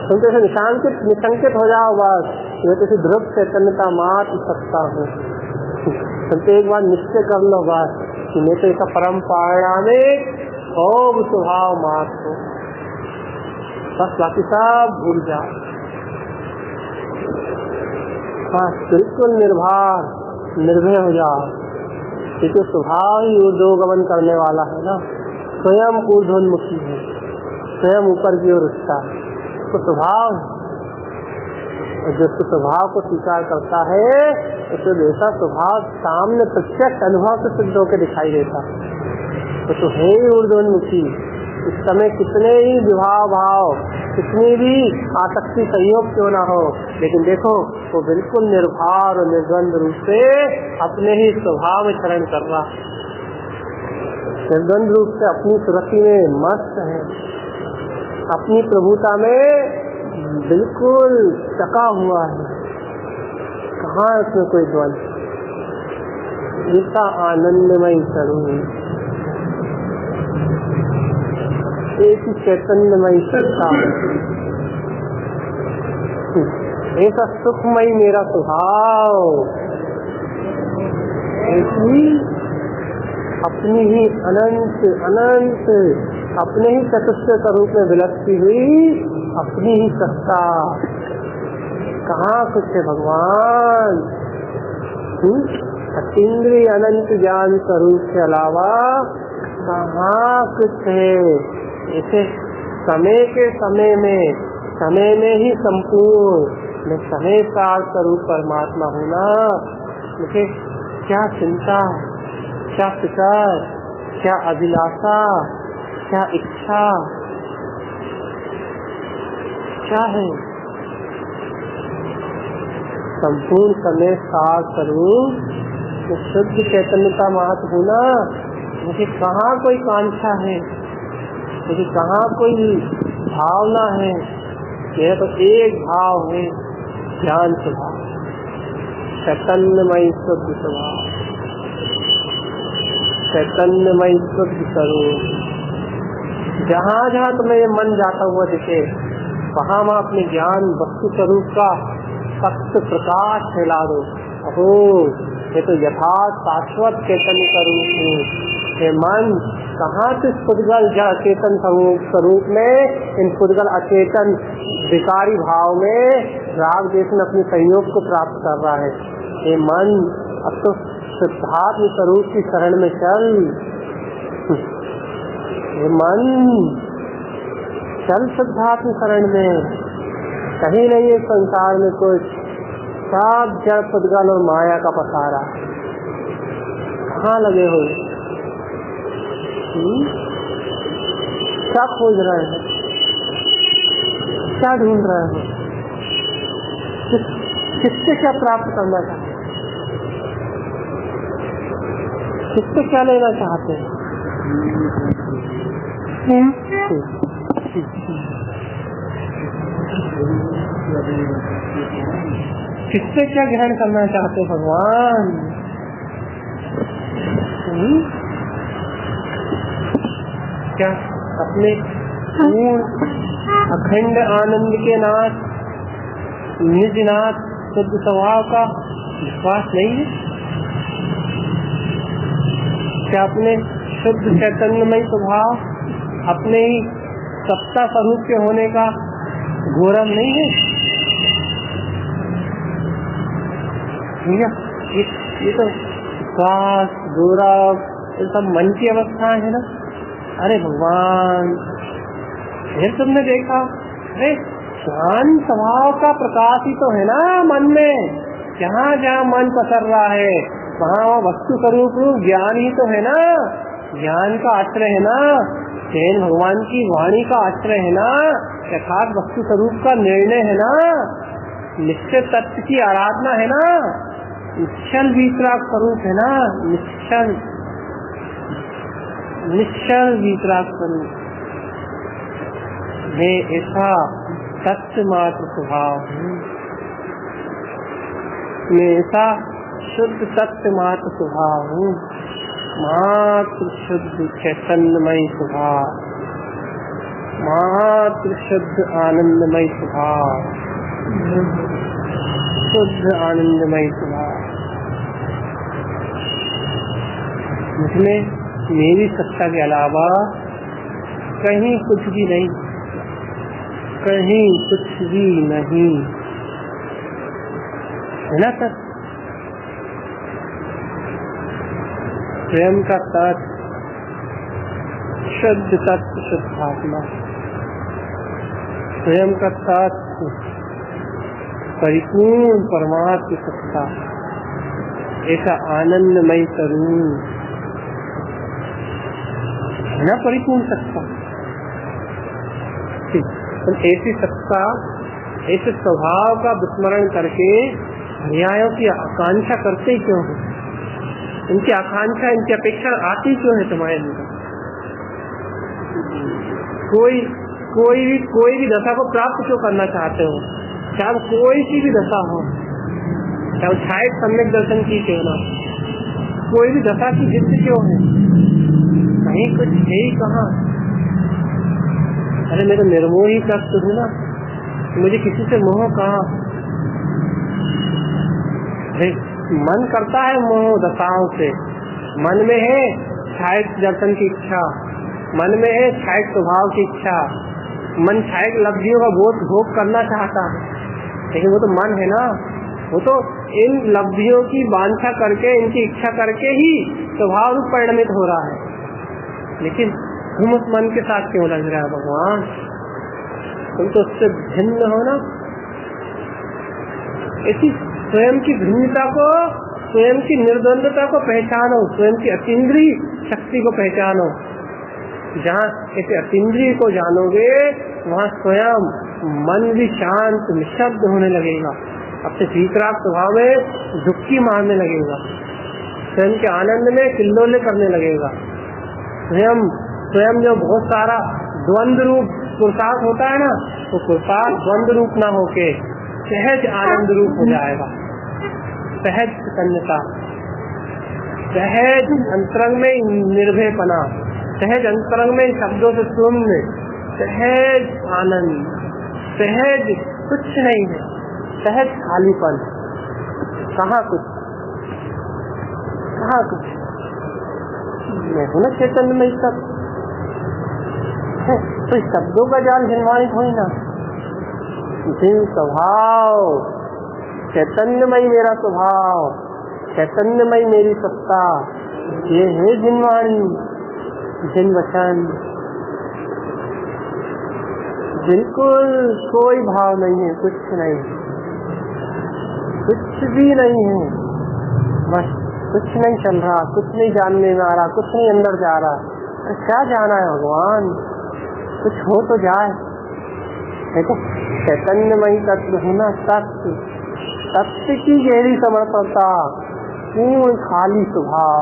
तुम तो ऐसे निशंकित हो जाओ बस। ये तो ध्रुव चैतन्यता मात्र सत्ता हो। तुम तो एक बार निश्चय कर लो बस कि मैं तो ऐसा परम पारिणामिक भोग स्वभाव मात्र हो। बस बाकी सब भूल जाओ। बस बिल्कुल निर्भर निर्भय हो जाओ, क्योंकि स्वभाव ही ऊर्ध्वगमन करने वाला है ना। स्वयं ऊर्ध्वोन्मुखी है, स्वयं ऊपर की ओर उठता है। तो स्वभाव, जो स्वभाव को स्वीकार करता है उसे ऐसा स्वभाव सामने प्रत्यक्ष अनुभव से सिद्ध होकर दिखाई देता है। तो है ही ऊर्ध्वोन्मुखी। इस समय कितने ही विभाव भाव, कितनी भी आसक्ति संयोग क्यों ना हो, लेकिन देखो वो बिल्कुल निर्भर और निर्द्वंद रूप से अपने ही स्वभाव में शरण कर रहा है। निर्द्वंद रूप से अपनी सुरति में मस्त है, अपनी प्रभुता में बिल्कुल टका हुआ है। कहाँ उसमें कोई द्वंद। इसका आनंदमय स्वरूप, एक ही चैतन्यमय सत्ता, ऐसा सुखमय मेरा स्वभाव, ऐसी अपनी ही अनंत अनंत अपने ही चतुष्ट स्वरूप में विलक्षी हुई अपनी ही सत्ता। कहाँ कुछ है भगवान। अतीन्द्रिय अनंत ज्ञान स्वरूप के अलावा कहाँ कुछ है। ऐसे समय के समय में ही संपूर्ण मैं समय सार स्वरूप परमात्मा होना, मुझे क्या चिंता, क्या फिकर, क्या अभिलाषा, क्या इच्छा, क्या है। संपूर्ण समय सार स्वरूप शुद्ध चैतन्यता मात्र होना, मुझे कहाँ कोई कांक्षा है, मुझे कहाँ कोई भावना है। यह तो एक भाव है, ज्ञान स्वभाव, चैतन्यमय शुद्ध स्वभाव, चैतन्यमय शुद्ध स्वरूप। जहाँ जहाँ तुम्हें मन जाता हुआ दिखे, वहाँ वहाँ अपने ज्ञान वस्तु स्वरूप का सत्य प्रकाश फैला दो। अहो ये तो यथार्थ शाश्वत चैतन्य स्वरूप है। ये मन कहाँ से पुद्गल चेतन स्वरूप में इन पुद्गल अचेतन विकारी भाव में राग देश में अपने सहयोग को प्राप्त कर रहा है। ये मन अब तो शुद्धात्म स्वरूप की शरण में चल। ये मन चल शुद्धात्म शरण में। कहीं नहीं है संसार में कुछ, सब जड़ पुद्गल और माया का पसारा। कहाँ लगे हो, क्या खोज रहे हैं, क्या ढूंढ रहे हो, किससे क्या प्राप्त करना चाहते हैं, किससे क्या लेना चाहते हैं, किससे क्या ग्रहण करना चाहते हैं भगवान। क्या अपने पूर्ण अखंड आनंद के नाथ, निज नाथ शुद्ध स्वभाव का विश्वास नहीं है? क्या अपने शुद्ध चैतन्यमय स्वभाव, अपने ही सत्ता स्वरूप के होने का गौरव नहीं है? ये तो विश्वास, गौरव, ये सब मन की अवस्था है ना। अरे भगवान, फिर तुमने देखा, अरे शांत स्वभाव का प्रकाश ही तो है ना मन में। जहाँ जहाँ मन पसर रहा है वहाँ वस्तु स्वरूप ज्ञान ही तो है ना। ज्ञान का आश्रय है ना, जैन भगवान की वाणी का आश्रय है ना, यथार्थ वस्तु स्वरूप का निर्णय है ना, निश्चय तत्व की आराधना है ना, निश्चल वीतराग स्वरूप है ना, निश्चल वीतराग स्वरूप। मैं ऐसा सत्य मात्र स्वभाव हूँ, मैं ऐसा शुद्ध सत्य मात्र स्वभाव हूँ, मात्र शुद्ध चैतन्यमय स्वभाव, मात्र शुद्ध आनंदमय स्वभाव, शुद्ध आनंदमय स्वभाव। जिसमें मेरी सत्ता के अलावा कहीं कुछ भी नहीं, कहीं कुछ भी नहीं है ना सर। स्वयं का तत्व, शुद्ध तत्व, शुद्ध आत्मा, स्वयं का तत्व, परिपूर्ण परमात्म सत्ता, ऐसा आनंदमय स्वरूप है ना, परिपूर्ण सत्ता। तो ऐसी सत्ता, ऐसे स्वभाव का विस्मरण करके अन्यायों की आकांक्षा करते ही क्यों है? इनकी आकांक्षा, इनकी अपेक्षा आती क्यों है तुम्हारे अंदर? कोई भी दशा को प्राप्त क्यों करना चाहते हो? चाहे कोई सी भी दशा हो, चाहे छाया सम्यक दर्शन की क्यों ना, कोई भी दशा की जिद क्यों है? कहीं कुछ है ही कहाँ? अरे मैं तो निर्मोही तत्व हूँ ना, मुझे किसी से मोह कहाँ? मन करता है मोह दशाओं से, मन में है छायक दर्शन की इच्छा, मन में है छायक स्वभाव की इच्छा, मन छायक लब्धियों का भोग करना चाहता है, लेकिन वो तो मन है ना, वो तो इन लब्धियों की वांछा करके, इनकी इच्छा करके ही स्वभाव रूप परिणमित हो रहा है। लेकिन तुम उस मन के साथ क्यों लग रहा है भगवान? तुम तो उससे भिन्न हो ना। ऐसी स्वयं की भिन्नता को, स्वयं की निर्द्वंदता को पहचानो, स्वयं की अतीन्द्रिय शक्ति को पहचानो। जहाँ ऐसे अतीन्द्रिय को जानोगे वहाँ स्वयं मन भी शांत निशब्द होने लगेगा, अपने वीतराग स्वभाव में झुक्की मारने लगेगा, स्वयं के आनंद में किल्लोले करने लगेगा। स्वयं जो बहुत सारा द्वंद्व रूप पुरुषार्थ होता है ना, वो पुरुषार्थ द्वंद्व रूप ना होके सहज आनंद रूप हो जाएगा। सहज प्रसन्नता, सहज अंतरंग में निर्भयपना, सहज अंतरंग में शब्दों से शून्य, सहज आनंद, सहज कुछ नहीं है, सहज खालीपन। कहाँ कुछ, कहाँ कुछ? मैं हूँ ना चैतन्य में सब है, तो शब्दों का जाल निर्माणित हो ना। जिन स्वभाव, चैतन्यमय मेरा स्वभाव, चैतन्यमय मेरी सत्ता, ये है जिन वाणी, जिन वचन, बिल्कुल कोई भाव नहीं है, कुछ नहीं, कुछ भी नहीं है, बस कुछ नहीं चल रहा, कुछ नहीं जानने में आ रहा, कुछ नहीं अंदर जा रहा। अरे क्या जाना है भगवान, कुछ हो तो जाए। देखो चैतन्यमयी तत्व होना, तत्व, तत्व की गहरी समर्पणता, पूर्ण खाली स्वभाव,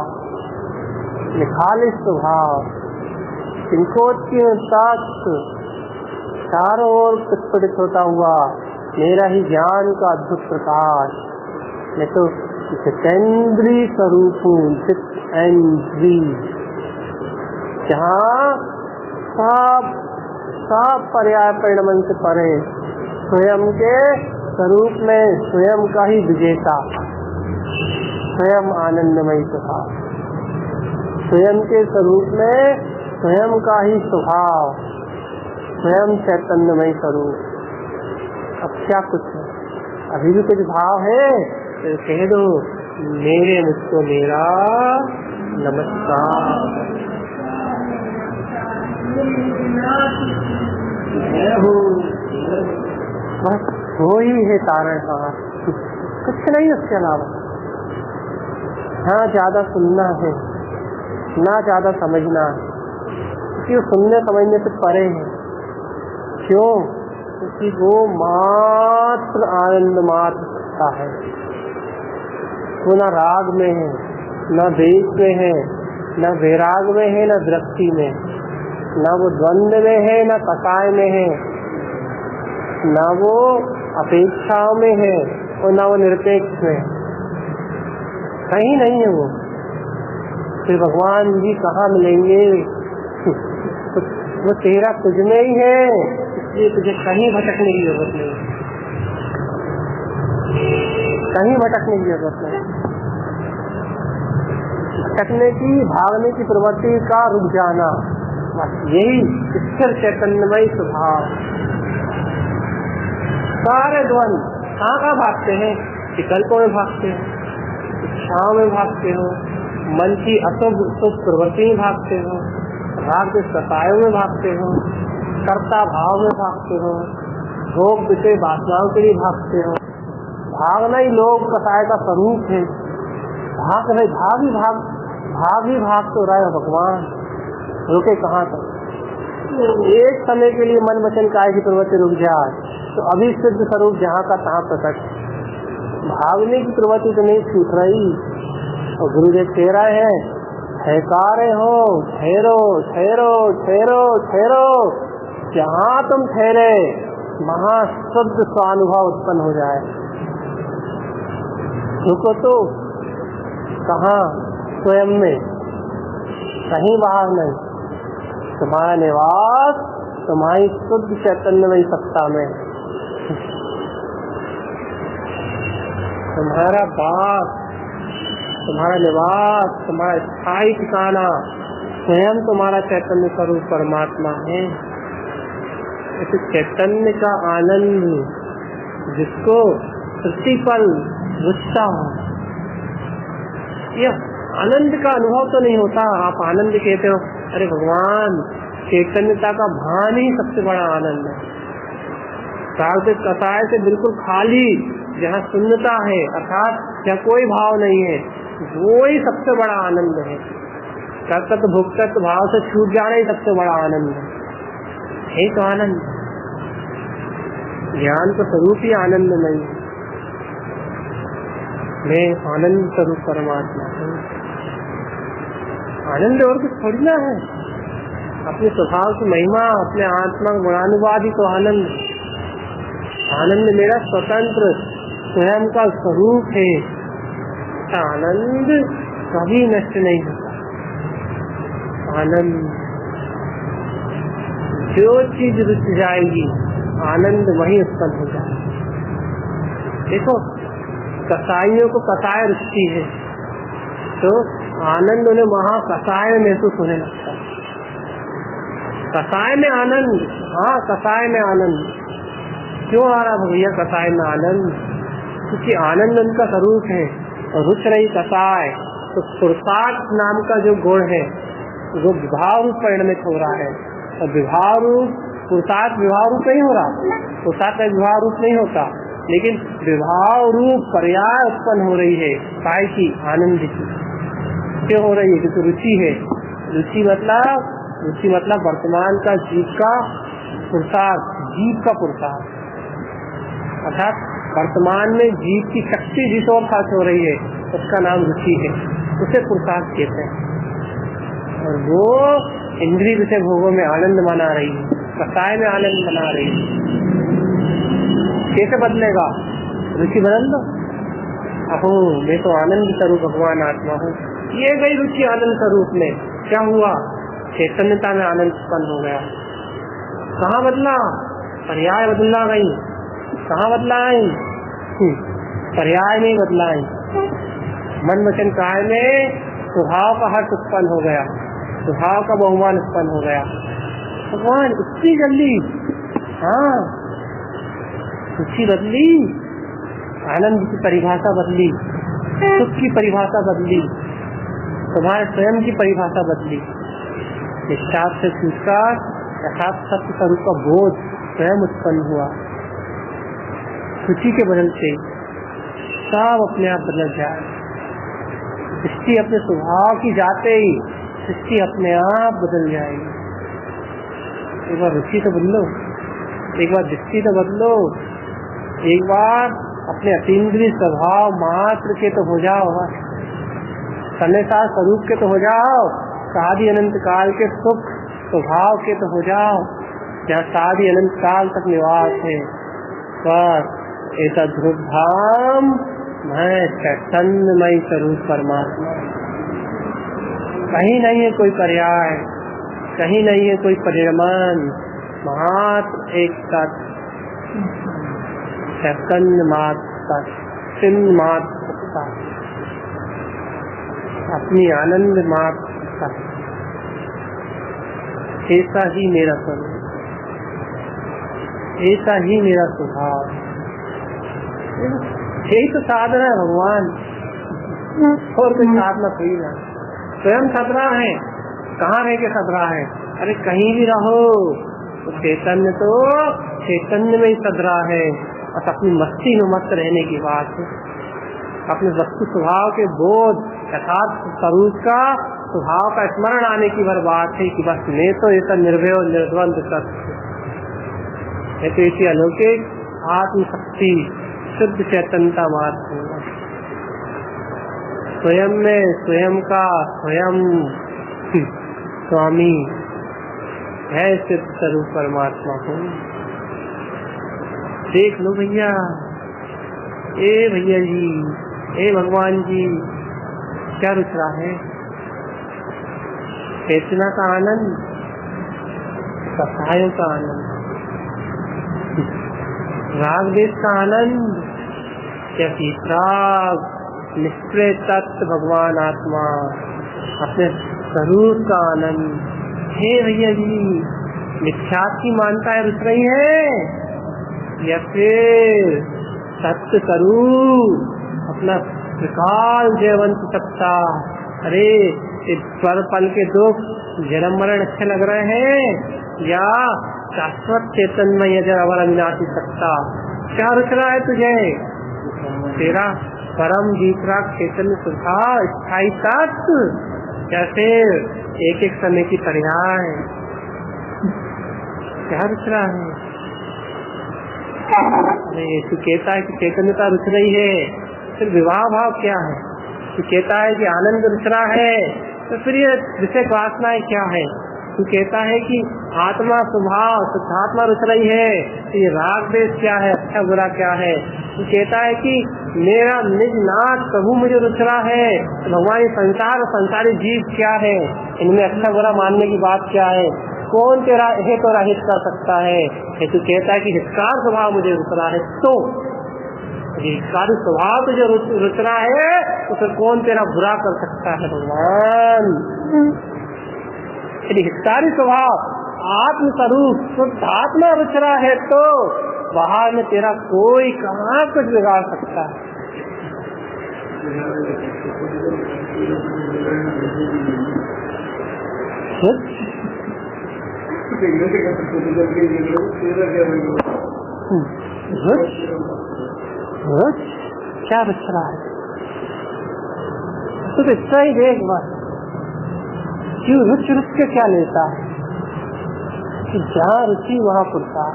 निखाली स्वभाव, संकोच तत्व, चारों ओर प्रस्फुटित होता हुआ मेरा ही ज्ञान का अद्भुत प्रकाश। मैं तो जितेंद्रीय स्वरूप हूँ, जितेंद्रीय, जहाँ सब पर्याय परिणमन से परे, स्वयं के स्वरूप में स्वयं का ही विजेता, स्वयं आनंदमयी स्वभाव, स्वयं के स्वरूप में स्वयं का ही स्वभाव, स्वयं चैतन्यमय स्वरूप। अब क्या कुछ है, अभी भी कुछ भाव है तो कह दो, मेरे मुझको मेरा नमस्कार। बस वो ही है तारण का, कुछ नहीं उसके अलावा। हाँ, ज्यादा सुनना है ना ज्यादा समझना है, क्योंकि सुनने समझने से परे है। क्यों? क्योंकि वो मात्र आनंद मात्र है, वो न राग में है, न द्वेष में है, न वैराग में है, न दृष्टि में, न वो द्वंद्व में है, न कसाय में है, न वो अपेक्षाओं में है और न वो निरपेक्ष में, कहीं नहीं है वो। फिर भगवान जी कहाँ मिलेंगे? वो तेरा तुझ में ही है, इसलिए तुझे कहीं भटकने की जरूरत नहीं, कहीं भटकने की जरूरत नहीं। भटकने की, भागने की प्रवृत्ति का रुक जाना, बस यही स्थिर चैतन्यमय स्वभाव। सारे द्वंद कहाँ भागते हैं? विकल्पों में भागते हो, इच्छाओं में भागते हो, मन की अशुभ शुभ प्रवृत्ति में भागते हो, राग के सतायों में भागते हो, कर्ता भाव में भागते हो, भोग विषय वासनाओं के लिए भागते हो। भागना ही लोग कसाय का स्वरूप है। भाग रहे, भाग ही भाग तो रहे भगवान, रुके कहाँ तक? एक समय के लिए मन वचन काया की प्रवृत्ति रुक जाए तो अभी सिद्ध स्वरूप जहाँ का तहाँ प्रकट। भागने की प्रवृत्ति तो नहीं छूट रही, और गुरुदेव कह रहे हैं, ठहकारे हो, ठहरो ठहरो ठहरो ठहरो, जहाँ तुम ठहरे महाशुद्ध स्वानुभव उत्पन्न हो जाए। रुको तो कहाँ? स्वयं में, कहीं बाहर नहीं। तुम्हारा निवास तुम्हारी शुद्ध चैतन्यमयी सत्ता में, तुम्हारा वास, तुम्हारा निवास, तुम्हारा स्थायी ठिकाना स्वयं तुम्हारा चैतन्य स्वरूप परमात्मा है। इस चैतन्य का आनंद जिसको प्रतिपल रुचता हो, यह आनंद का अनुभव तो नहीं होता। आप आनंद कहते हो, अरे भगवान, चैतन्यता का भान ही सबसे बड़ा आनंद है। प्राकृतिक कसाय से बिल्कुल खाली, जहाँ शून्यता है, अर्थात जहाँ कोई भाव नहीं है, वो ही सबसे बड़ा आनंद है। कर्तव्य भोक्तव्य भाव से छूट जाना ही सबसे बड़ा आनंद है। यही तो आनंद, ज्ञान का स्वरूप ही आनंद नहीं। मैं आनंद स्वरूप परमात्मा हूँ। आनंद और कुछ थोड़ी ना है, अपने स्वभाव की महिमा, अपने आत्मा गुणानुवाद ही तो आनंद। आनंद मेरा स्वतंत्र स्वयं का स्वरूप है। आनंद कभी नष्ट नहीं होता। आनंद, जो चीज रुच जाएगी आनंद वही उत्पन्न हो जाएगा। देखो, कसाईयों को कसाय रुचती है तो आनंद उन्हें वहां कसाय में महसूस होने लगता है। कसाय में आनंद, हाँ कसाय में आनंद। क्यों आ रहा भैया कसाय में आनंद? क्योंकि आनंद उनका स्वरूप है और रुच रही कसाय। तो पुरुषार्थ नाम का जो गुण है वो विभाव रूप परिणमित हो रहा है, और विभाव रूप पुरुषार्थ विभाव रूप नहीं हो रहा, पुरुषार्थ विभाव रूप नहीं होता, लेकिन विभाव रूप पर्याय उत्पन्न हो रही है। काय की? आनंद की। क्यों हो रही है? क्योंकि रुचि है। रुचि मतलब वर्तमान का जीव का पुरुषार्थ, जीव का पुरुषार्थ, अर्थात वर्तमान में जीव की शक्ति जिस ओर खर्च हो रही है उसका नाम रुचि है, उसे पुरुषार्थ कहते हैं। और वो इंद्रिय विषय भोगों में आनंद मना रही है, कसाय में आनंद मना रही है। कैसे बदलेगा? रुचि बदल दो। अहो, मैं तो आनंद स्वरूप भगवान आत्मा हूँ। ये गई रुचि आनंद स्वरूप में, क्या हुआ? चैतन्यता में आनंद उत्पन्न हो गया। कहाँ बदला? पर्याय बदला गई। कहाँ बदला आई? पर्याय नहीं बदला आई। मन वचन काय में स्वभाव का हर्ष उत्पन्न हो गया, स्वभाव का बहुमान उत्पन्न हो गया। भगवान इतनी जल्दी, हाँ खुशी बदली, आनंद की परिभाषा बदली, सुख की परिभाषा बदली, तुम्हारे स्वयं की परिभाषा बदली। निष्ठाप से छूटकर यथार्थ सत्य स्वरूप का बोध स्वयं उत्पन्न हुआ। खुशी के बदलते सब अपने आप बदल जाए। दृष्टि अपने स्वभाव की जाते ही दृष्टि अपने आप बदल जाएगी। एक बार रुचि तो बदलो, एक बार दृष्टि तो बदलो, एक बार अपने अतीन्द्रिय स्वभाव मात्र के तो हो जाओ, सन्निधान स्वरूप के तो हो जाओ, साधी अनंत काल के सुख स्वभाव के तो हो जाओ, जहाँ साधी अनंत काल तक निवास है। बस ऐसा ध्रुव धाम मैं चैतन्यमय स्वरूप परमात्मा, कहीं नहीं है कोई पर्याय, कहीं नहीं है कोई परिणाम, मात्र एक तत्व, चैतन्य मात्र, चिन्ह मात्र, अपनी आनंद मात्र, ऐसा ही मेरा स्वरूप, ऐसा ही मेरा स्वभाव। यही तो साधना है भगवान, और कोई साधना थोड़ी ना। स्वयं सदरा है, कहाँ रह के सदरा है? अरे कहीं भी रहो तो चैतन्य तो चैतन्य में ही सदरा है। और अपनी मस्ती में मस्त रहने की बात है, अपने वस्तु स्वभाव के बोध यथार्थ स्वरूप का स्वभाव का स्मरण आने की बार बात है कि बस मैं तो ऐसा निर्भय और निर्द्वंद सत्य है, तो ऐसी अलौकिक आत्मशक्ति शुद्ध चैतन्यता मात्र है। स्वयं में स्वयं का स्वयं स्वामी है सिद्ध स्वरूप परमात्मा को। देख लो भैया, ए भैया जी, ए भगवान जी, क्या रुच रहा है? चेतना का आनंद, कसायों का आनंद, राग देश का आनंद, या राग निष्क्रिय तत्व भगवान आत्मा अपने स्वरूप का आनंद। हे भैया जी, मिथ्यात्व की मान्यताएं रुच रही है या फिर सत्य स्वरूप अपना त्रिकाल जयवंत सत्ता? अरे स्वर पल के दुख जन्म मरण अच्छे लग रहे हैं या शाश्वत चैतन्य अवर अविनाशी सत्ता? क्या रुच रहा है तुझे? तेरा परम जीतरा चैतन्य सुधा स्थायी तत्व या फिर एक एक समय की पर्याय? क्या रुच रहा है? तू कहता है कि चैतन्यता रुच रही है, फिर विवाह भाव क्या है? तू कहता है कि आनंद रुच रहा है, तो फिर ये विषय वासनाएं क्या है? तू कहता है कि आत्मा स्वभाव शुद्धात्मा रुच रही है, तो ये राग देश क्या है, अच्छा बुरा क्या है? तू कहता है कि मेरा निज नाथ प्रभु मुझे रुच रहा है, तो भगवान ये संसार और संसारी जीव क्या है, इनमें अच्छा बुरा मानने की बात क्या है? कौन तेरा हित और अहित कर सकता है? तू कहता है कि हितकार स्वभाव मुझे रुच रहा है, तो हितकारी स्वभाव तुझे रुच रहा है, तो फिर कौन तेरा बुरा कर सकता है? भगवान यदि हितकारी स्वभाव आत्म स्वरूप शुद्ध आत्मा रुच रहा है, तो बाहर में तेरा कोई कहाँ कुछ बिगाड़ सकता है? क्या रुच रहा है? तो इतना ही देख बस, क्यों रुच रुच के क्या लेता है कि जहाँ रुचि वहाँ पुरता,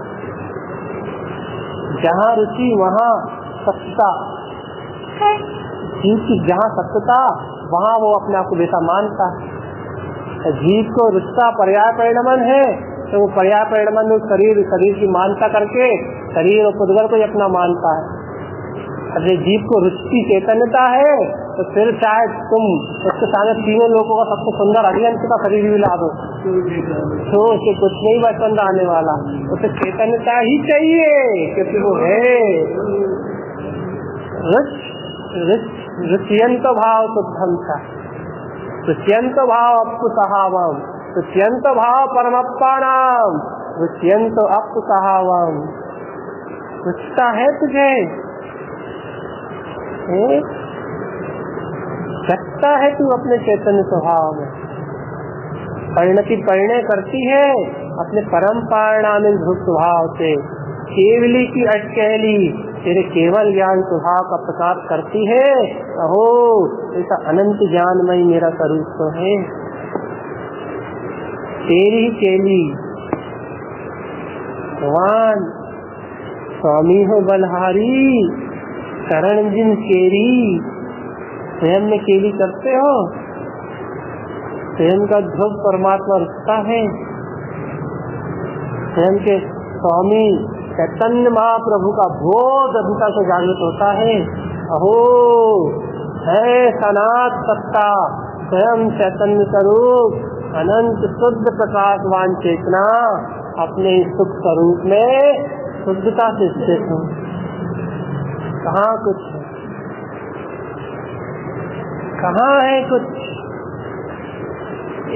जहाँ रुचि वहाँ सत्ता, जीव की जहाँ सत्यता वहाँ वो अपने आप को बेटा मानता है। जीव को रुचता पर्याय परिणमन है, तो वो पर्याय परिणमन शरीर की मानता करके शरीर और पुद्गल को अपना मानता है। अरे जीव को रुचि चैतन्यता है, तो फिर चाहे तुम उसके सामने तीनों लोगों का सबसे सुंदर अभियंता का शरीर भी ला दो, तो उसे कुछ नहीं पसंद आने वाला। उसे चैतन्यता ही चाहिए, क्योंकि वो है रुच रुच रुच्यंत भाव शुद्धम था, रुच्यंत भाव अप्सुसहावम, रुच्यंत भाव परमप्पानाम, रुच्यंत अप्सुसहावम। रुचता है तुझे, सकता है तू अपने चैतन्य स्वभाव में, परिणति परिणय करती है अपने परम पारणामिक ध्रुव स्वभाव से, केवली की अटकैली तेरे केवल ज्ञान स्वभाव का प्रकाश करती है। अहो ऐसा अनंत ज्ञानमय मेरा स्वरूप तो है, तेरी केली। भगवान स्वामी हो बलहारी, शरण जिन केरी। स्वयं में केली करते हो, स्वयं का ध्रुव परमात्मा रुकता है, स्वयं के स्वामी चैतन्य महाप्रभु का बोध अभिता से जागृत होता है। अहो है सनात सत्ता, स्वयं चैतन्य स्वरूप, अनंत शुद्ध प्रकाशवान चेतना, अपने सुख स्वरूप में शुद्धता से स्थित हूँ। कहाँ कुछ है, कहाँ है कुछ?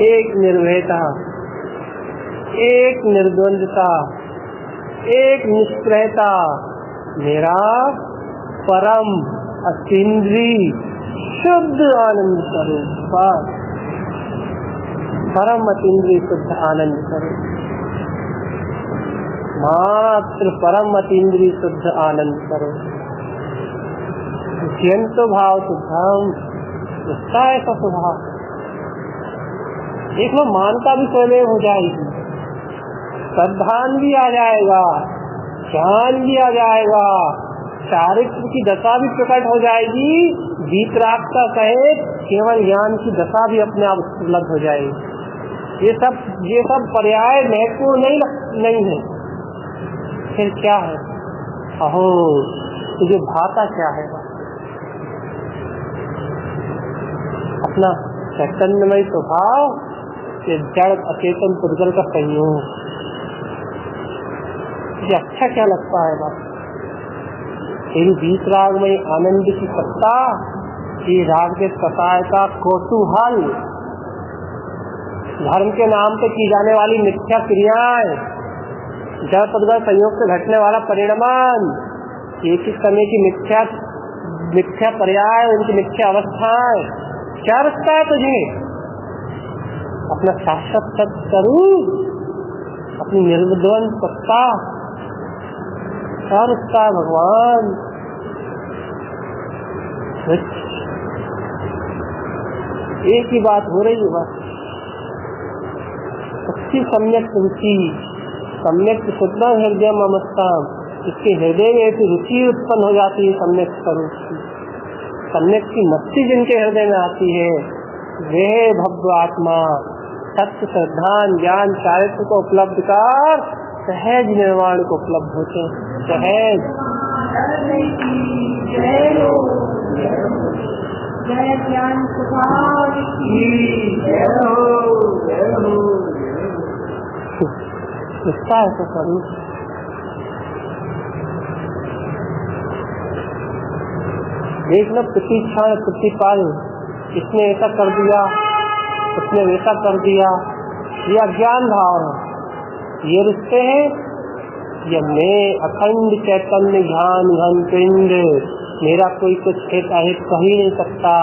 एक निर्भयता, एक निर्द्वंदता, एक निष्प्रयता, मेरा परम अतीन्द्रिय शुद्ध आनंद स्वरूप, परम अतीन्द्रिय शुद्ध आनंद स्वरूप, मात्र परम अतीन्द्रिय शुद्ध आनंद स्वरूप, अत्यंत भाव शुद्धम। उसका ऐसा स्वभाव एक लो मानता भी स्वयं हो जाएगी, श्रद्धान भी आ जाएगा, ज्ञान भी आ जाएगा, चारित्र की दशा भी प्रकट हो जाएगी, वीतरागता सहित केवल ज्ञान की दशा भी अपने आप उपलब्ध हो जाएगी। ये सब पर्याय महत्वपूर्ण नहीं है। फिर क्या है? अहो तुझे भाता क्या है? अपना चैतन्यमय स्वभाव ये जड़ अचेतन पुद्गल का संयोग, ये अच्छा क्या लगता है? बात तेरी बीस राग में आनंद की सत्ता, ये राग के कसाय का कौतूहल, धर्म के नाम पे की जाने वाली मिथ्या क्रियाएं, जड़ पुद्गल संयोग से घटने वाला परिणाम, एक ही समय की मिथ्या पर्याय, उनकी मिथ्या अवस्थाएं, क्या रखता है तुझे? अपना शाश्वत स्वरूप, अपनी निर्द्वंद सत्ता, क्या रखता है भगवान? एक ही बात हो रही है, बस उसकी सम्यक रुचि, सम्यक शुद्ध हृदय ममता, इसके हृदय में ऐसी रुचि उत्पन्न हो जाती है सम्यक स्वरूप की, सम्यक की मस्ती जिनके हृदय में आती है, वे भव्य आत्मा सत्य श्रद्धान ज्ञान चारित्र को उपलब्ध कर सहज निर्वाण को उपलब्ध होते हैं। सहज ज्ञान इसका ऐसा स्वरूप। देखना प्रति क्षण प्रतिपल इसने ऐसा कर दिया, उसने वैसा कर दिया, ये अज्ञान भाव है। ये रिश्ते हैं, ये मैं अखंड चैतन्य ज्ञान घन पिंड, मेरा कोई कुछ हित अहित कह ही नहीं सकता,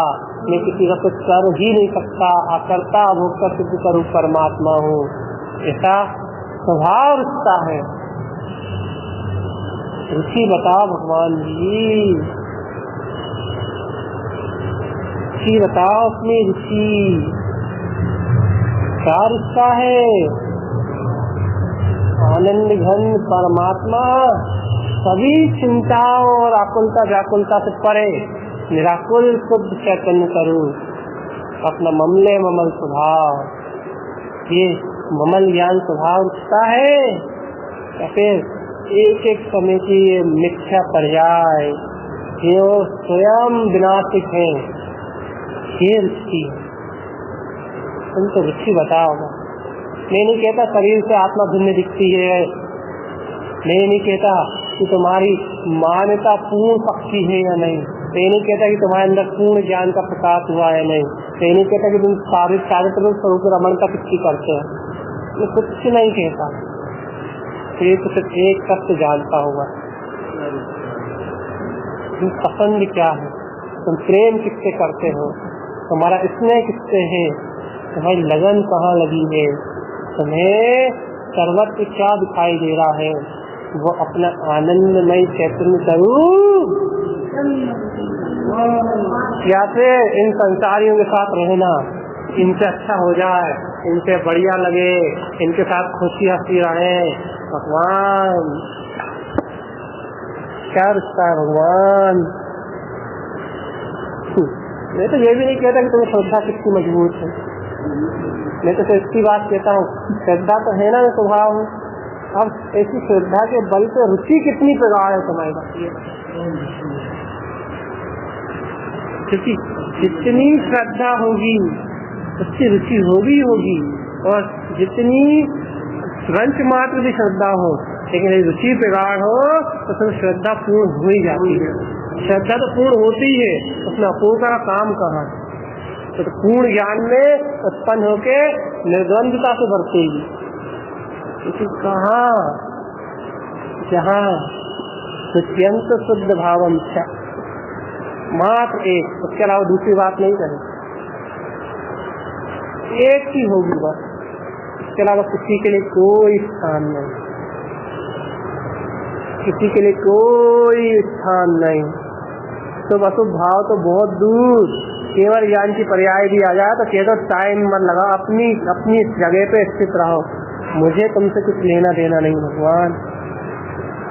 मैं किसी का कुछ कर ही नहीं सकता, अकर्ता भोक्ता सिद्ध स्वरूप परमात्मा हूँ, ऐसा स्वभाव रिश्ता है। रुचि बताओ भगवान जी, रुचि बताओ अपनी रुचि, क्या रिश्ता है? आनंद घन परमात्मा सभी चिंताओं और आकुलता व्याकुलता से परे, निराकुल शुद्ध चैतन्य स्वरूप, अपना ममले ममल स्वभाव, ये ममल ज्ञान स्वभाव रिश्ता है। या फिर एक एक समय की ये मिथ्या पर्याय, ये स्वयं विनाशिक है, ये रुचि। तुम तो रुचि बताओ। मैं नहीं कहता शरीर से आत्मा भिन्न दिखती है, मैं नहीं कहता कि तुम्हारी मान्यता पूर्ण पक्की है या नहीं, तो ये नहीं कहता कि तुम्हारे अंदर पूर्ण ज्ञान का प्रकाश हुआ है, नहीं। तो ये नहीं कहता कि तुम चारित्र स्वरूप रमणता किसकी करते हैं, ये कुछ नहीं कहता। ये तो सिर्फ एक सत्य जानता होगा। तुम पसंद क्या है, तुम प्रेम किससे करते हो, तुम्हारा स्नेह किससे है, तुम्हारी लगन कहाँ लगी है, तुम्हें सर्वत्र क्या दिखाई दे रहा है, वो अपना आनंदमय चैतन्य स्वरूप, या फिर इन संसारियों के साथ रहना, इनसे अच्छा हो जाए, इनसे बढ़िया लगे, इनके साथ खुशी हंसी रहे। भगवान क्या रिश्ता है भगवान। मैं तो ये भी नहीं कहता कि तुम्हें श्रद्धा कितनी मजबूत है, मैं तो इसकी बात कहता हूँ, श्रद्धा तो है ना, मैं स्वभाव हूँ। अब ऐसी श्रद्धा के बल पे रुचि कितनी प्रगाढ़ है तुम्हारी बात, क्योंकि जितनी श्रद्धा होगी उसकी रुचि होगी, और जितनी रंच मात्र भी श्रद्धा हो, लेकिन रुचि प्रगाढ़ हो तो फिर श्रद्धा पूर्ण हो ही जाती है। श्रद्धा तो पूर्ण होती है, उसमें अपूर्ण का काम कहाँ, तो पूर्ण ज्ञान में उत्पन्न होके निर्द्वंदता से बरतेगी। लेकिन कहाँ, जहाँ अत्यंत शुद्ध भावम मात्र एक, उसके अलावा दूसरी बात नहीं करें, एक ही होगी बस, इसके अलावा किसी के लिए कोई स्थान नहीं, किसी के लिए कोई स्थान नहीं। तो अशुभ भाव तो बहुत दूर, केवल ज्ञान की पर्याय भी आ जाए तो कह दो टाइम मत लगा, अपनी जगह पे स्थित रहो, मुझे तुमसे कुछ लेना देना नहीं भगवान,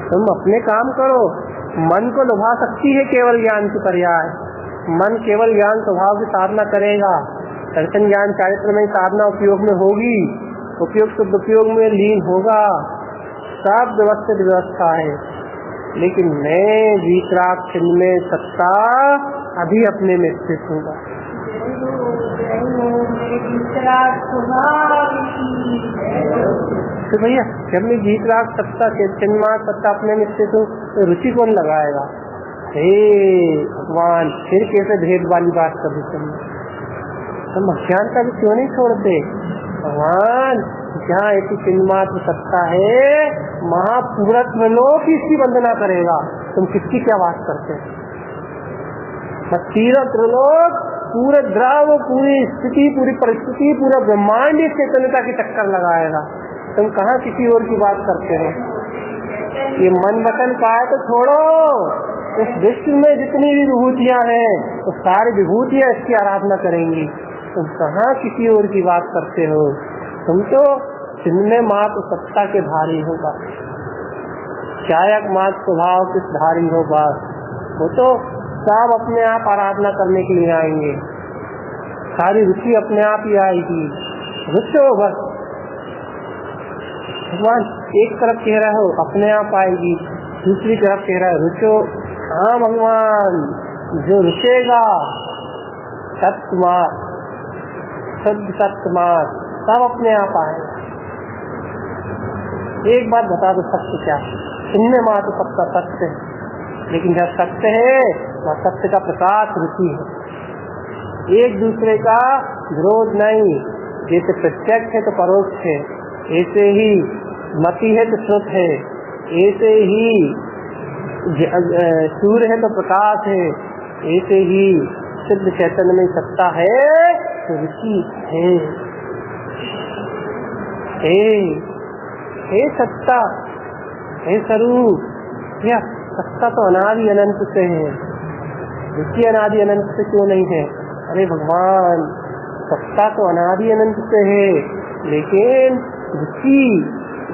तुम अपने काम करो। मन को लुभा सकती है केवल ज्ञान की पर्याय, मन केवल ज्ञान स्वभाव की साधना करेगा, दर्शन ज्ञान चारित्र में साधना उपयोग में होगी, उपयोग शुद्ध उपयोग में लीन होगा, सब व्यवस्थित व्यवस्था है। लेकिन मैं वीतराग चिन्ह में सत्ता अभी अपने में स्थित होगा। तो भैया जब मैं वीतराग सत्ता चिन्ह सत्ता अपने में स्थित हूँ तो रुचि कौन लगाएगा? हे भगवान, फिर कैसे भेद वाली बात कभी सुनिए, हम अज्ञानता भी क्यों नहीं छोड़ते भगवान? जहाँ एक चिन्ह मात्र सत्ता है, महापूरत्व लोक इसकी वंदना करेगा, तुम किसकी क्या बात करते? तीनों त्रिलोक, पूरे द्रव, पूरी स्थिति, पूरी परिस्थिति, पूरा ब्रह्मांड इस चैतन्यता के चक्कर लगाएगा, तुम कहाँ किसी और की बात करते हो? ये मन वतन पाए तो छोड़ो, इस विश्व में जितनी भी विभूतियां हैं तो सारी विभूतियां इसकी आराधना करेंगी, तुम कहाँ किसी और की बात करते हो? तुम तो चिन्ह मात्र सत्ता के धारी हो, बस चायक मात्र स्वभाव किस धारी हो, बस वो तो सब अपने आप आराधना करने के लिए आएंगे, सारी रुचि अपने आप ही आएगी, रुचो बस। भगवान एक तरफ कह रहे हो अपने आप आएगी, दूसरी तरफ कह रहा है रुचो। हाँ भगवान, जो रुचेगा सत्यमार्ग, शुद्ध सत्यमार्ग, सब अपने आप आएगा। एक बात बता दो, सत्य क्या? इनमें मात्र सबका सत्य है, लेकिन जब सत्य है वह सत्य का प्रकाश रुचि है, एक दूसरे का विरोध नहीं। जैसे प्रत्यक्ष है तो परोक्ष है, ऐसे ही मति है तो श्रुत है, ऐसे ही सूर्य है तो प्रकाश है, ऐसे ही शुद्ध चैतन्य में सत्ता है तो रुचि है। हे सत्ता, हे स्वरूप, क्या सत्ता तो अनादि अनंत से है, रुचि अनादि अनंत से क्यों नहीं है? अरे भगवान, सत्ता तो अनादि अनंत से है, लेकिन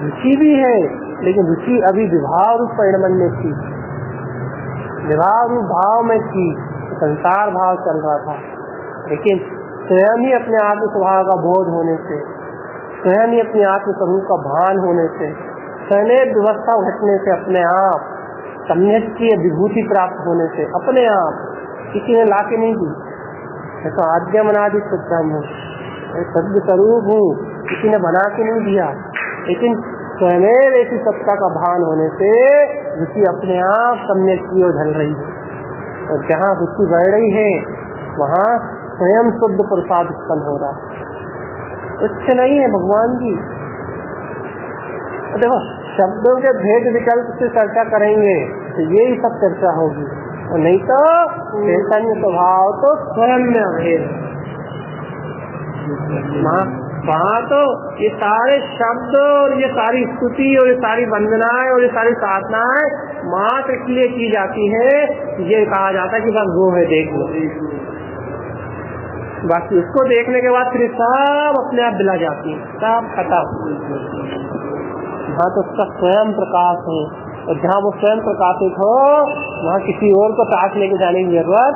रुचि भी है, लेकिन रुचि अभी विभाव रूप परिणमन में थी, विभाव रूप भाव में थी, संसार भाव चल रहा था। लेकिन स्वयं ही अपने आत्म स्वभाव का बोध होने से, स्वयं ही अपने आत्म स्वरूप का भान होने से, स्वयं व्यवस्था घटने से, अपने आप सम्यक की विभूति प्राप्त होने से, अपने आप किसी ने लाके नहीं दी। मैं तो आद्यम अनादि शुद्धम हूँ, सद्य स्वरूप हूँ, किसी ने बना के नहीं दिया, लेकिन स्वयं ऐसी सत्ता का भान होने से रुचि अपने आप सम्यक की ओर ढल रही है। और जहाँ रुचि बढ़ रही है वहाँ स्वयं शुद्ध प्रसाद उत्पन्न हो रहा है, उच्च नहीं है भगवान जी। देखो शब्दों के भेद विकल्प से चर्चा करेंगे तो यही सब चर्चा होगी, और नहीं तो चैतन्य स्वभाव तो स्वयं में अभेद। वहाँ तो ये सारे शब्द और ये सारी स्तुति और ये सारी वंदनाएं और ये सारी साधनाएं मात्र इसलिए की जाती है, ये कहा जाता है कि बस वो है देख लो, बाकी उसको देखने के बाद फिर सब अपने आप दिला जाती है, सब खत्म। हाँ तो उसका स्वयं प्रकाश है, और जहाँ वो स्वयं प्रकाशित हो वहाँ किसी और को टाच लेके जाने की जरूरत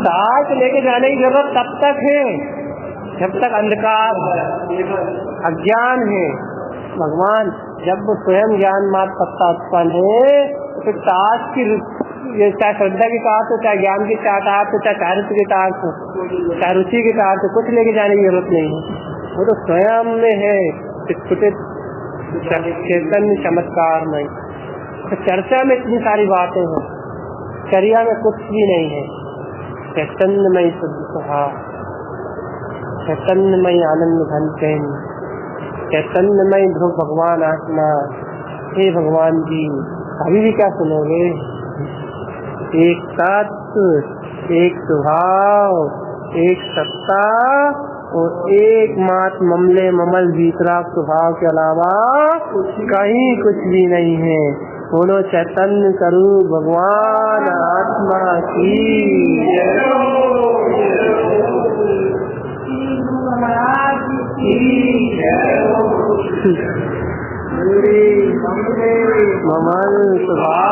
टाच लेके जाने की जरूरत तब तक है जब तक अंधकार अज्ञान है। भगवान जब स्वयं ज्ञान मात्र सत्ता उत्पन्न है तो टाच की, ये चाहे श्रद्धा की टाच हो, चाहे ज्ञान की टाच हो, चाहे चारित्र की टाच हो, चाहे रुचि की टाच हो, कुछ लेके जाने की जरूरत नहीं है, वो तो स्वयं में है चैतन्य चमत्कार में। तो चर्चा में इतनी सारी बातें हैं, चर्या में कुछ भी नहीं है। चैतन्यमय शुद्ध स्वभाव, चैतन्यमय आनंद घन चैन, चैतन्यमय ध्रुव भगवान आत्मा। हे भगवान जी अभी भी क्या सुनोगे? एक तत्व, एक स्वभाव, एक सत्ता और एक मात्र ममले ममल भीतरा स्वभाव के अलावा कहीं कुछ भी नहीं है। बोलो चैतन्य स्वरूप भगवान आत्मा की। ममल स्वभाव